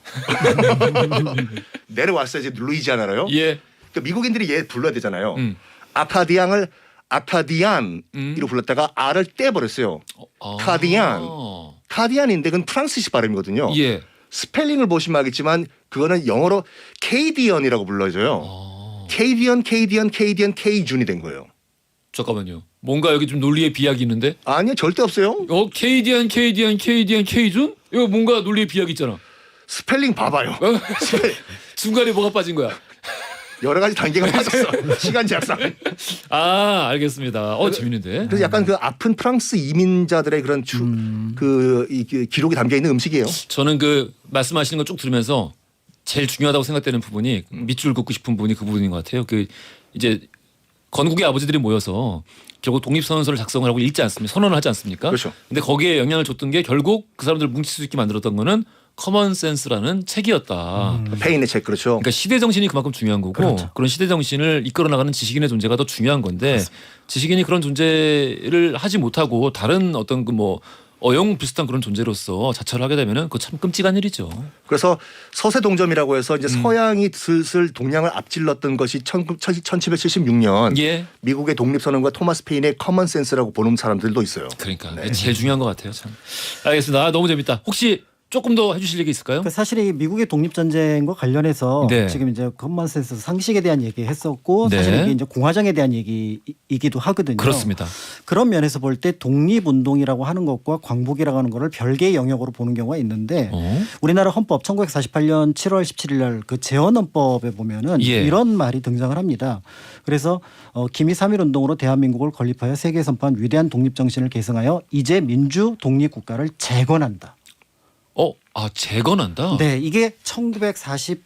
내려왔어요. 이제 루이지아나로요. 예. 그러니까 미국인들이 얘 불러야 되잖아요. 아카디앙을 아카디안으로 불렀다가 R을 떼버렸어요. 카디안. 카디안인데 그건 프랑스식 발음이거든요. 예. 스펠링을 보시면 알겠지만 그거는 영어로 케이디언이라고 불러져요. 케이디언 케이준이 된 거예요. 잠깐만요. 뭔가 여기 좀 논리의 비약이 있는데? 아니요, 절대 없어요. 케이준? 이거 뭔가 논리의 비약이 있잖아. 스펠링 봐봐요. 중간에 뭐가 빠진 거야? 여러 가지 단계가 빠졌어. 시간 제약상. 알겠습니다. 재밌는데. 그래서 약간 그 아픈 프랑스 이민자들의 그런 기록이 담겨 있는 음식이에요. 저는 그 말씀하시는 거 쭉 들으면서 제일 중요하다고 생각되는 부분이 밑줄 긋고 싶은 부분이 그 부분인 것 같아요. 그 이제 건국의 아버지들이 모여서 결국 독립선언서를 작성을 하고 읽지 않습니까? 선언을 하지 않습니까? 그렇죠. 근데 거기에 영향을 줬던 게 결국 그 사람들을 뭉칠 수 있게 만들었던 거는 커먼 센스라는 책이었다. 페인의 책 그렇죠. 그러니까 시대 정신이 그만큼 중요한 거고 그렇죠. 그런 시대 정신을 이끌어 나가는 지식인의 존재가 더 중요한 건데 맞습니다. 지식인이 그런 존재를 하지 못하고 다른 어떤 그 뭐 어용 비슷한 그런 존재로서 자처를 하게 되면은 그 참 끔찍한 일이죠. 그래서 서세동점이라고 해서 이제 서양이 슬슬 동양을 앞질렀던 것이 1776년 예. 미국의 독립선언과 토마스 페인의 커먼센스라고 보는 사람들도 있어요. 그러니까 이게 제일 중요한 것 같아요. 참. 알겠습니다. 너무 재밌다. 혹시 조금 더 해주실 얘기 있을까요? 그러니까 사실 이 미국의 독립전쟁과 관련해서 네. 지금 이제 커먼센스 상식에 대한 얘기했었고 네. 사실 이게 이제 공화정에 대한 얘기이기도 하거든요. 그렇습니다. 그런 면에서 볼 때 독립운동이라고 하는 것과 광복이라고 하는 것을 별개의 영역으로 보는 경우가 있는데 우리나라 헌법 1948년 7월 17일 날 그 재헌헌법에 보면은 예. 이런 말이 등장을 합니다. 그래서 기미 3.1운동으로 대한민국을 건립하여 세계에 선포한 위대한 독립정신을 계승하여 이제 민주 독립국가를 재건한다. 재건한다. 네, 이게 1948년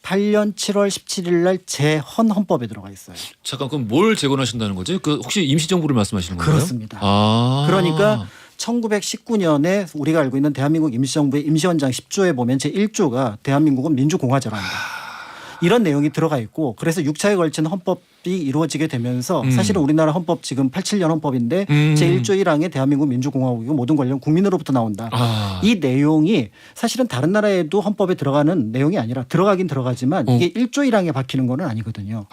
7월 17일 날 재헌 헌법에 들어가 있어요. 잠깐 그럼 뭘 재건하신다는 거지? 그 혹시 임시정부를 말씀하시는 건가요? 그렇습니다. 그러니까 그러니까 1919년에 우리가 알고 있는 대한민국 임시정부의 임시헌장 10조에 보면 제1조가 대한민국은 민주공화제란다. 이런 내용이 들어가 있고 그래서 6차에 걸친 헌법이 이루어지게 되면서 사실은 우리나라 헌법 지금 87년 헌법인데 제1조 1항에 대한민국 민주공화국이고 모든 권력은 국민으로부터 나온다. 이 내용이 사실은 다른 나라에도 헌법에 들어가는 내용이 아니라 들어가긴 들어가지만 이게 1조 1항에 박히는 건 아니거든요.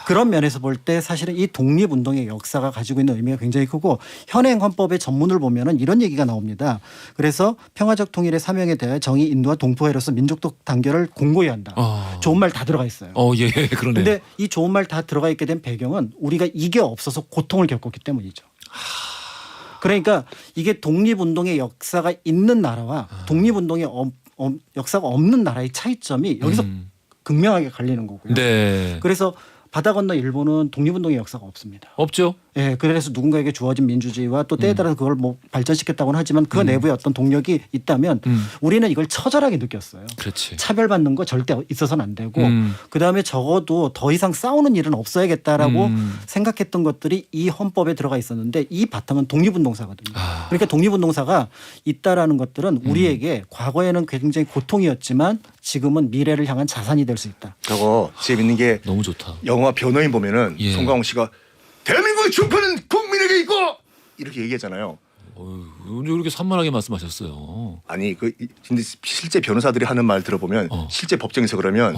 그런 면에서 볼 때 사실은 이 독립운동의 역사가 가지고 있는 의미가 굉장히 크고 현행 헌법의 전문을 보면은 이런 얘기가 나옵니다. 그래서 평화적 통일의 사명에 대해 정의 인도와 동포회로서 민족적 단결을 공고히 한다. 좋은 말 다 들어가 있어요. 예, 그러네. 근데 이 좋은 말 다 들어가 있게 된 배경은 우리가 이게 없어서 고통을 겪었기 때문이죠. 그러니까 이게 독립운동의 역사가 있는 나라와 독립운동의 역사가 없는 나라의 차이점이 여기서 극명하게 갈리는 거고요. 네. 그래서 바다 건너 일본은 독립운동의 역사가 없습니다. 없죠. 예, 그래서 누군가에게 주어진 민주주의와 또 때에 따라서 그걸 뭐 발전시켰다고는 하지만 그 내부에 어떤 동력이 있다면 우리는 이걸 처절하게 느꼈어요. 그렇지. 차별받는 거 절대 있어서는 안 되고 그다음에 적어도 더 이상 싸우는 일은 없어야겠다라고 생각했던 것들이 이 헌법에 들어가 있었는데 이 바탕은 독립운동사거든요. 그러니까 독립운동사가 있다라는 것들은 우리에게 과거에는 굉장히 고통이었지만 지금은 미래를 향한 자산이 될 수 있다. 저거 재밌는 게 너무 좋다. 영화 변호인 보면은 예. 송강호 씨가 대한민국의 주권은 국민에게 있고 이렇게 얘기하잖아요. 왜 이렇게 산만하게 말씀하셨어요? 아니 근데 실제 변호사들이 하는 말 들어보면 실제 법정에서 그러면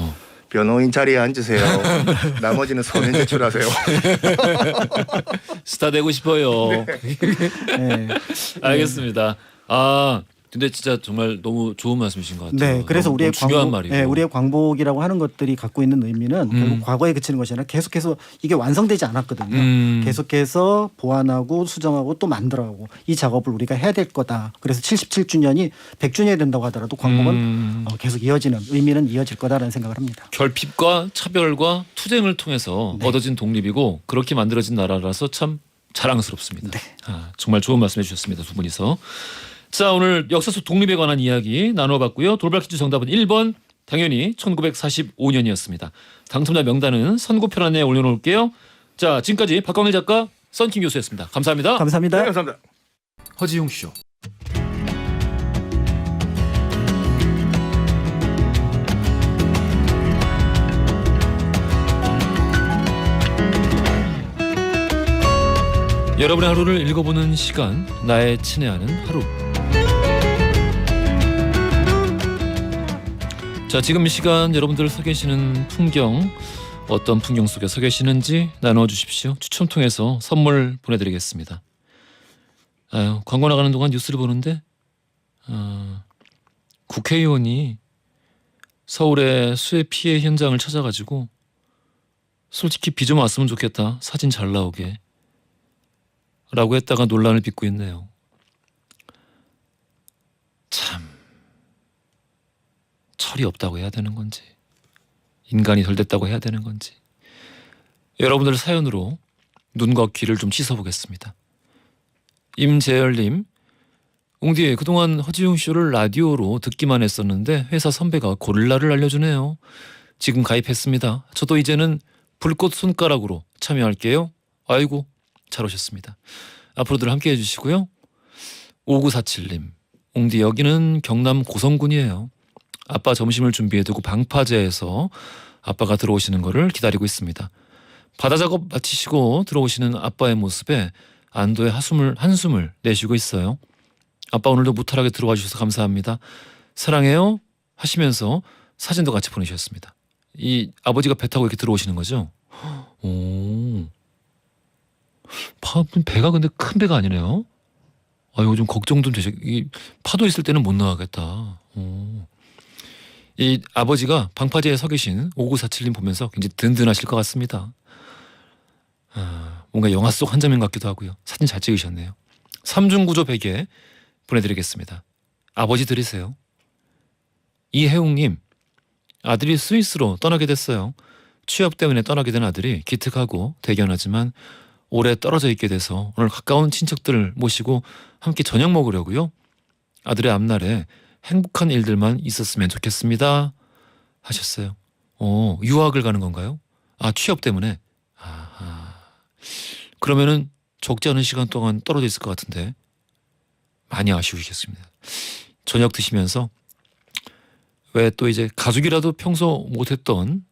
변호인 자리에 앉으세요. 나머지는 서면 제출하세요. 스타 되고 싶어요. 네. 알겠습니다. 근데 진짜 정말 너무 좋은 말씀이신 것 같아요. 네, 그래서 너무 우리의 중요한 광복, 말이고. 네, 우리의 광복이라고 하는 것들이 갖고 있는 의미는 결국 과거에 그치는 것이 아니라 계속해서 이게 완성되지 않았거든요. 계속해서 보완하고 수정하고 또 만들어가고 이 작업을 우리가 해야 될 거다. 그래서 77주년이 100주년이 된다고 하더라도 광복은 계속 이어지는 의미는 이어질 거다라는 생각을 합니다. 결핍과 차별과 투쟁을 통해서 얻어진 독립이고 그렇게 만들어진 나라라서 참 자랑스럽습니다. 네. 정말 좋은 말씀해 주셨습니다. 두 분이서. 자, 오늘 역사 속 독립에 관한 이야기 나눠봤고요. 돌발 퀴즈 정답은 1번 당연히 1945년이었습니다. 당첨자 명단은 선고편안에 올려놓을게요. 자, 지금까지 박광일 작가, 썬킴 교수였습니다. 감사합니다. 감사합니다. 네, 감사합니다. 허지용 쇼. 여러분의 하루를 읽어보는 시간, 나의 친애하는 하루. 자, 지금 이 시간 여러분들 서 계시는 풍경, 어떤 풍경 속에 서 계시는지 나눠주십시오. 추첨 통해서 선물 보내드리겠습니다. 광고 나가는 동안 뉴스를 보는데 국회의원이 서울의 수해 피해 현장을 찾아가지고 솔직히 비 좀 왔으면 좋겠다, 사진 잘 나오게 라고 했다가 논란을 빚고 있네요. 참, 철이 없다고 해야 되는 건지 인간이 덜 됐다고 해야 되는 건지 여러분들 사연으로 눈과 귀를 좀 씻어보겠습니다. 임재열님, 웅디 그동안 허지웅 쇼를 라디오로 듣기만 했었는데 회사 선배가 고릴라를 알려주네요. 지금 가입했습니다. 저도 이제는 불꽃 손가락으로 참여할게요. 아이고, 잘 오셨습니다. 앞으로들 함께해 주시고요. 5947님, 웅디 여기는 경남 고성군이에요. 아빠 점심을 준비해두고 방파제에서 아빠가 들어오시는 거를 기다리고 있습니다. 바다 작업 마치시고 들어오시는 아빠의 모습에 안도의 한숨을 내쉬고 있어요. 아빠 오늘도 무탈하게 들어와 주셔서 감사합니다. 사랑해요 하시면서 사진도 같이 보내주셨습니다. 이 아버지가 배 타고 이렇게 들어오시는 거죠? 오, 배가 근데 큰 배가 아니네요. 요즘 걱정 좀 되죠. 이 파도 있을 때는 못 나가겠다. 이 아버지가 방파제에 서 계신 5947님 보면서 굉장히 든든하실 것 같습니다. 뭔가 영화 속 한 장면 같기도 하고요. 사진 잘 찍으셨네요. 3중 구조 베개 보내드리겠습니다. 아버지 들으세요. 이혜웅님, 아들이 스위스로 떠나게 됐어요. 취업 때문에 떠나게 된 아들이 기특하고 대견하지만 오래 떨어져 있게 돼서 오늘 가까운 친척들을 모시고 함께 저녁 먹으려고요. 아들의 앞날에 행복한 일들만 있었으면 좋겠습니다 하셨어요. 유학을 가는 건가요? 취업 때문에. 그러면은 적지 않은 시간 동안 떨어져 있을 것 같은데 많이 아쉬우시겠습니다. 저녁 드시면서 왜 또 이제 가족이라도 평소 못했던,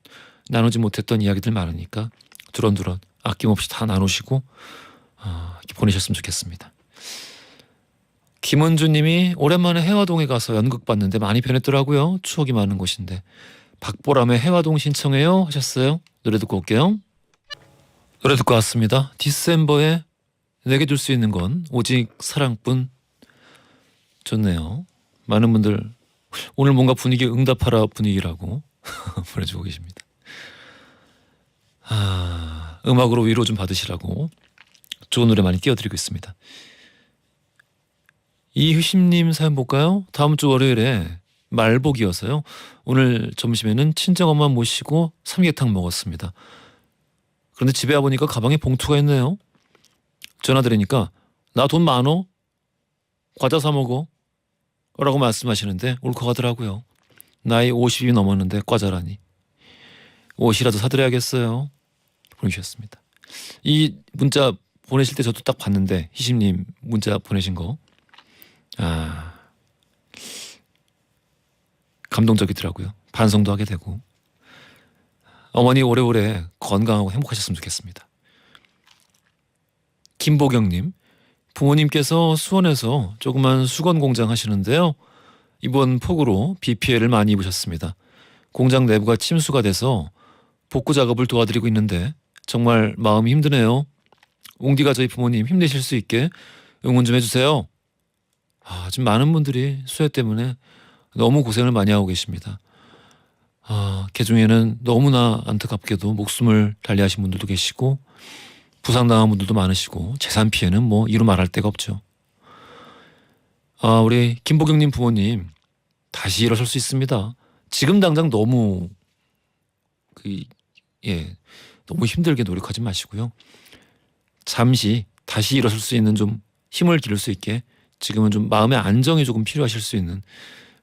나누지 못했던 이야기들 많으니까 두런두런 아낌없이 다 나누시고 이렇게 보내셨으면 좋겠습니다. 김은주님이 오랜만에 해화동에 가서 연극 봤는데 많이 변했더라고요. 추억이 많은 곳인데 박보람의 해화동 신청해요 하셨어요. 노래 듣고 올게요. 노래 듣고 왔습니다. 디셈버에 내게 줄 수 있는 건 오직 사랑뿐. 좋네요. 많은 분들 오늘 뭔가 분위기 응답하라 분위기라고 보내주고 계십니다. 음악으로 위로 좀 받으시라고 좋은 노래 많이 띄워드리고 있습니다. 이휴심님 사연 볼까요? 다음 주 월요일에 말복이어서요. 오늘 점심에는 친정엄마 모시고 삼계탕 먹었습니다. 그런데 집에 와보니까 가방에 봉투가 있네요. 전화 드리니까 나 돈 많어? 과자 사 먹어? 라고 말씀하시는데 울컥하더라고요. 나이 50이 넘었는데 과자라니. 옷이라도 사드려야겠어요. 보내주셨습니다. 이 문자 보내실 때 저도 딱 봤는데 희심님 문자 보내신 거 감동적이더라고요. 반성도 하게 되고 어머니 오래오래 건강하고 행복하셨으면 좋겠습니다. 김보경님, 부모님께서 수원에서 조그만 수건 공장 하시는데요. 이번 폭우로 비 피해를 많이 입으셨습니다. 공장 내부가 침수가 돼서 복구 작업을 도와드리고 있는데 정말 마음이 힘드네요. 웅디가 저희 부모님 힘내실 수 있게 응원 좀 해주세요. 지금 많은 분들이 수해 때문에 너무 고생을 많이 하고 계십니다. 그중에는 너무나 안타깝게도 목숨을 달리하신 분들도 계시고 부상당한 분들도 많으시고 재산 피해는 뭐 이루 말할 데가 없죠. 우리 김보경님 부모님 다시 일어설 수 있습니다. 지금 당장 너무 너무 힘들게 노력하지 마시고요. 잠시 다시 일어설 수 있는 좀 힘을 기를 수 있게 지금은 좀 마음의 안정이 조금 필요하실 수 있는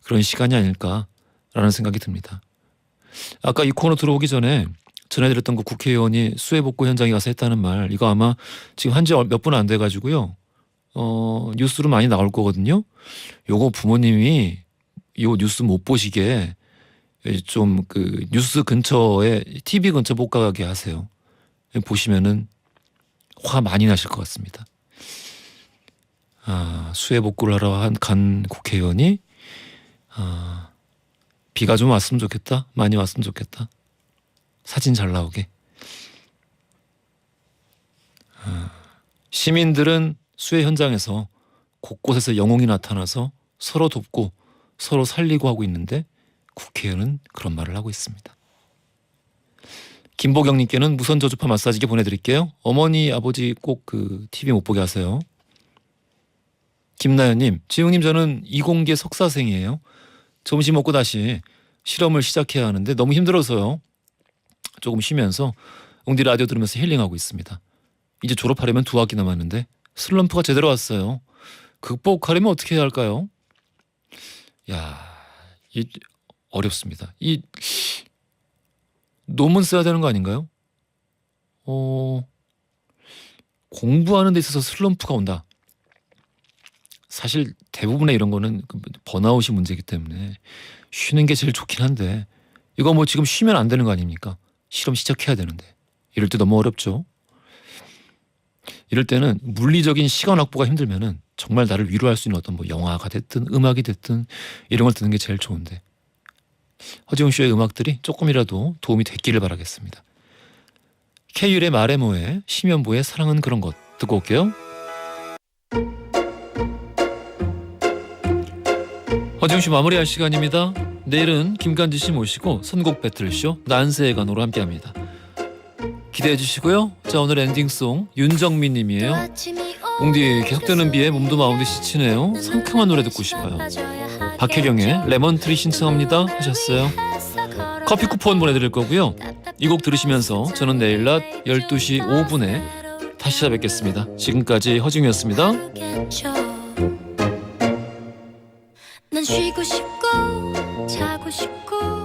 그런 시간이 아닐까라는 생각이 듭니다. 아까 이 코너 들어오기 전에 전해드렸던 그 국회의원이 수해 복구 현장에 가서 했다는 말, 이거 아마 지금 한지 몇 분 안 돼가지고요. 뉴스로 많이 나올 거거든요. 요거 부모님이 요 뉴스 못 보시게 좀 그 뉴스 근처에 TV 근처 못 가게 하세요. 보시면은 화 많이 나실 것 같습니다. 수해 복구를 하러 간 국회의원이 비가 좀 왔으면 좋겠다. 많이 왔으면 좋겠다. 사진 잘 나오게. 시민들은 수해 현장에서 곳곳에서 영웅이 나타나서 서로 돕고 서로 살리고 하고 있는데 국회의원은 그런 말을 하고 있습니다. 김보경님께는 무선 저주파 마사지기 보내드릴게요. 어머니 아버지 꼭 그 TV 못 보게 하세요. 김나연님, 지웅님 저는 이공계 석사생이에요. 점심 먹고 다시 실험을 시작해야 하는데 너무 힘들어서요. 조금 쉬면서 웅디 라디오 들으면서 힐링하고 있습니다. 이제 졸업하려면 2학기 남았는데 슬럼프가 제대로 왔어요. 극복하려면 어떻게 해야 할까요? 이 어렵습니다. 이 논문 써야 되는 거 아닌가요? 공부하는 데 있어서 슬럼프가 온다. 사실 대부분의 이런 거는 번아웃이 문제이기 때문에 쉬는 게 제일 좋긴 한데 이거 뭐 지금 쉬면 안 되는 거 아닙니까? 실험 시작해야 되는데 이럴 때 너무 어렵죠. 이럴 때는 물리적인 시간 확보가 힘들면은 정말 나를 위로할 수 있는 어떤 뭐 영화가 됐든 음악이 됐든 이런 걸 듣는 게 제일 좋은데 허지웅 쇼의 음악들이 조금이라도 도움이 됐기를 바라겠습니다. K율의 말해 뭐해, 심연보의 사랑은 그런 것 듣고 올게요. 허지웅 씨 마무리할 시간입니다. 내일은 김간지 씨 모시고 선곡 배틀쇼 난세의 간호로 함께합니다. 기대해 주시고요. 자, 오늘 엔딩송 윤정민 님이에요. 웅디 계속되는 비에 몸도 마음도 지치네요. 상큼한 노래 듣고 싶어요. 박혜령의 레몬트리 신청합니다 하셨어요. 커피 쿠폰 보내드릴 거고요. 이 곡 들으시면서 저는 내일 낮 12시 5분에 다시 찾아뵙겠습니다. 지금까지 허지웅이었습니다. 난 쉬고 싶고 자고 싶고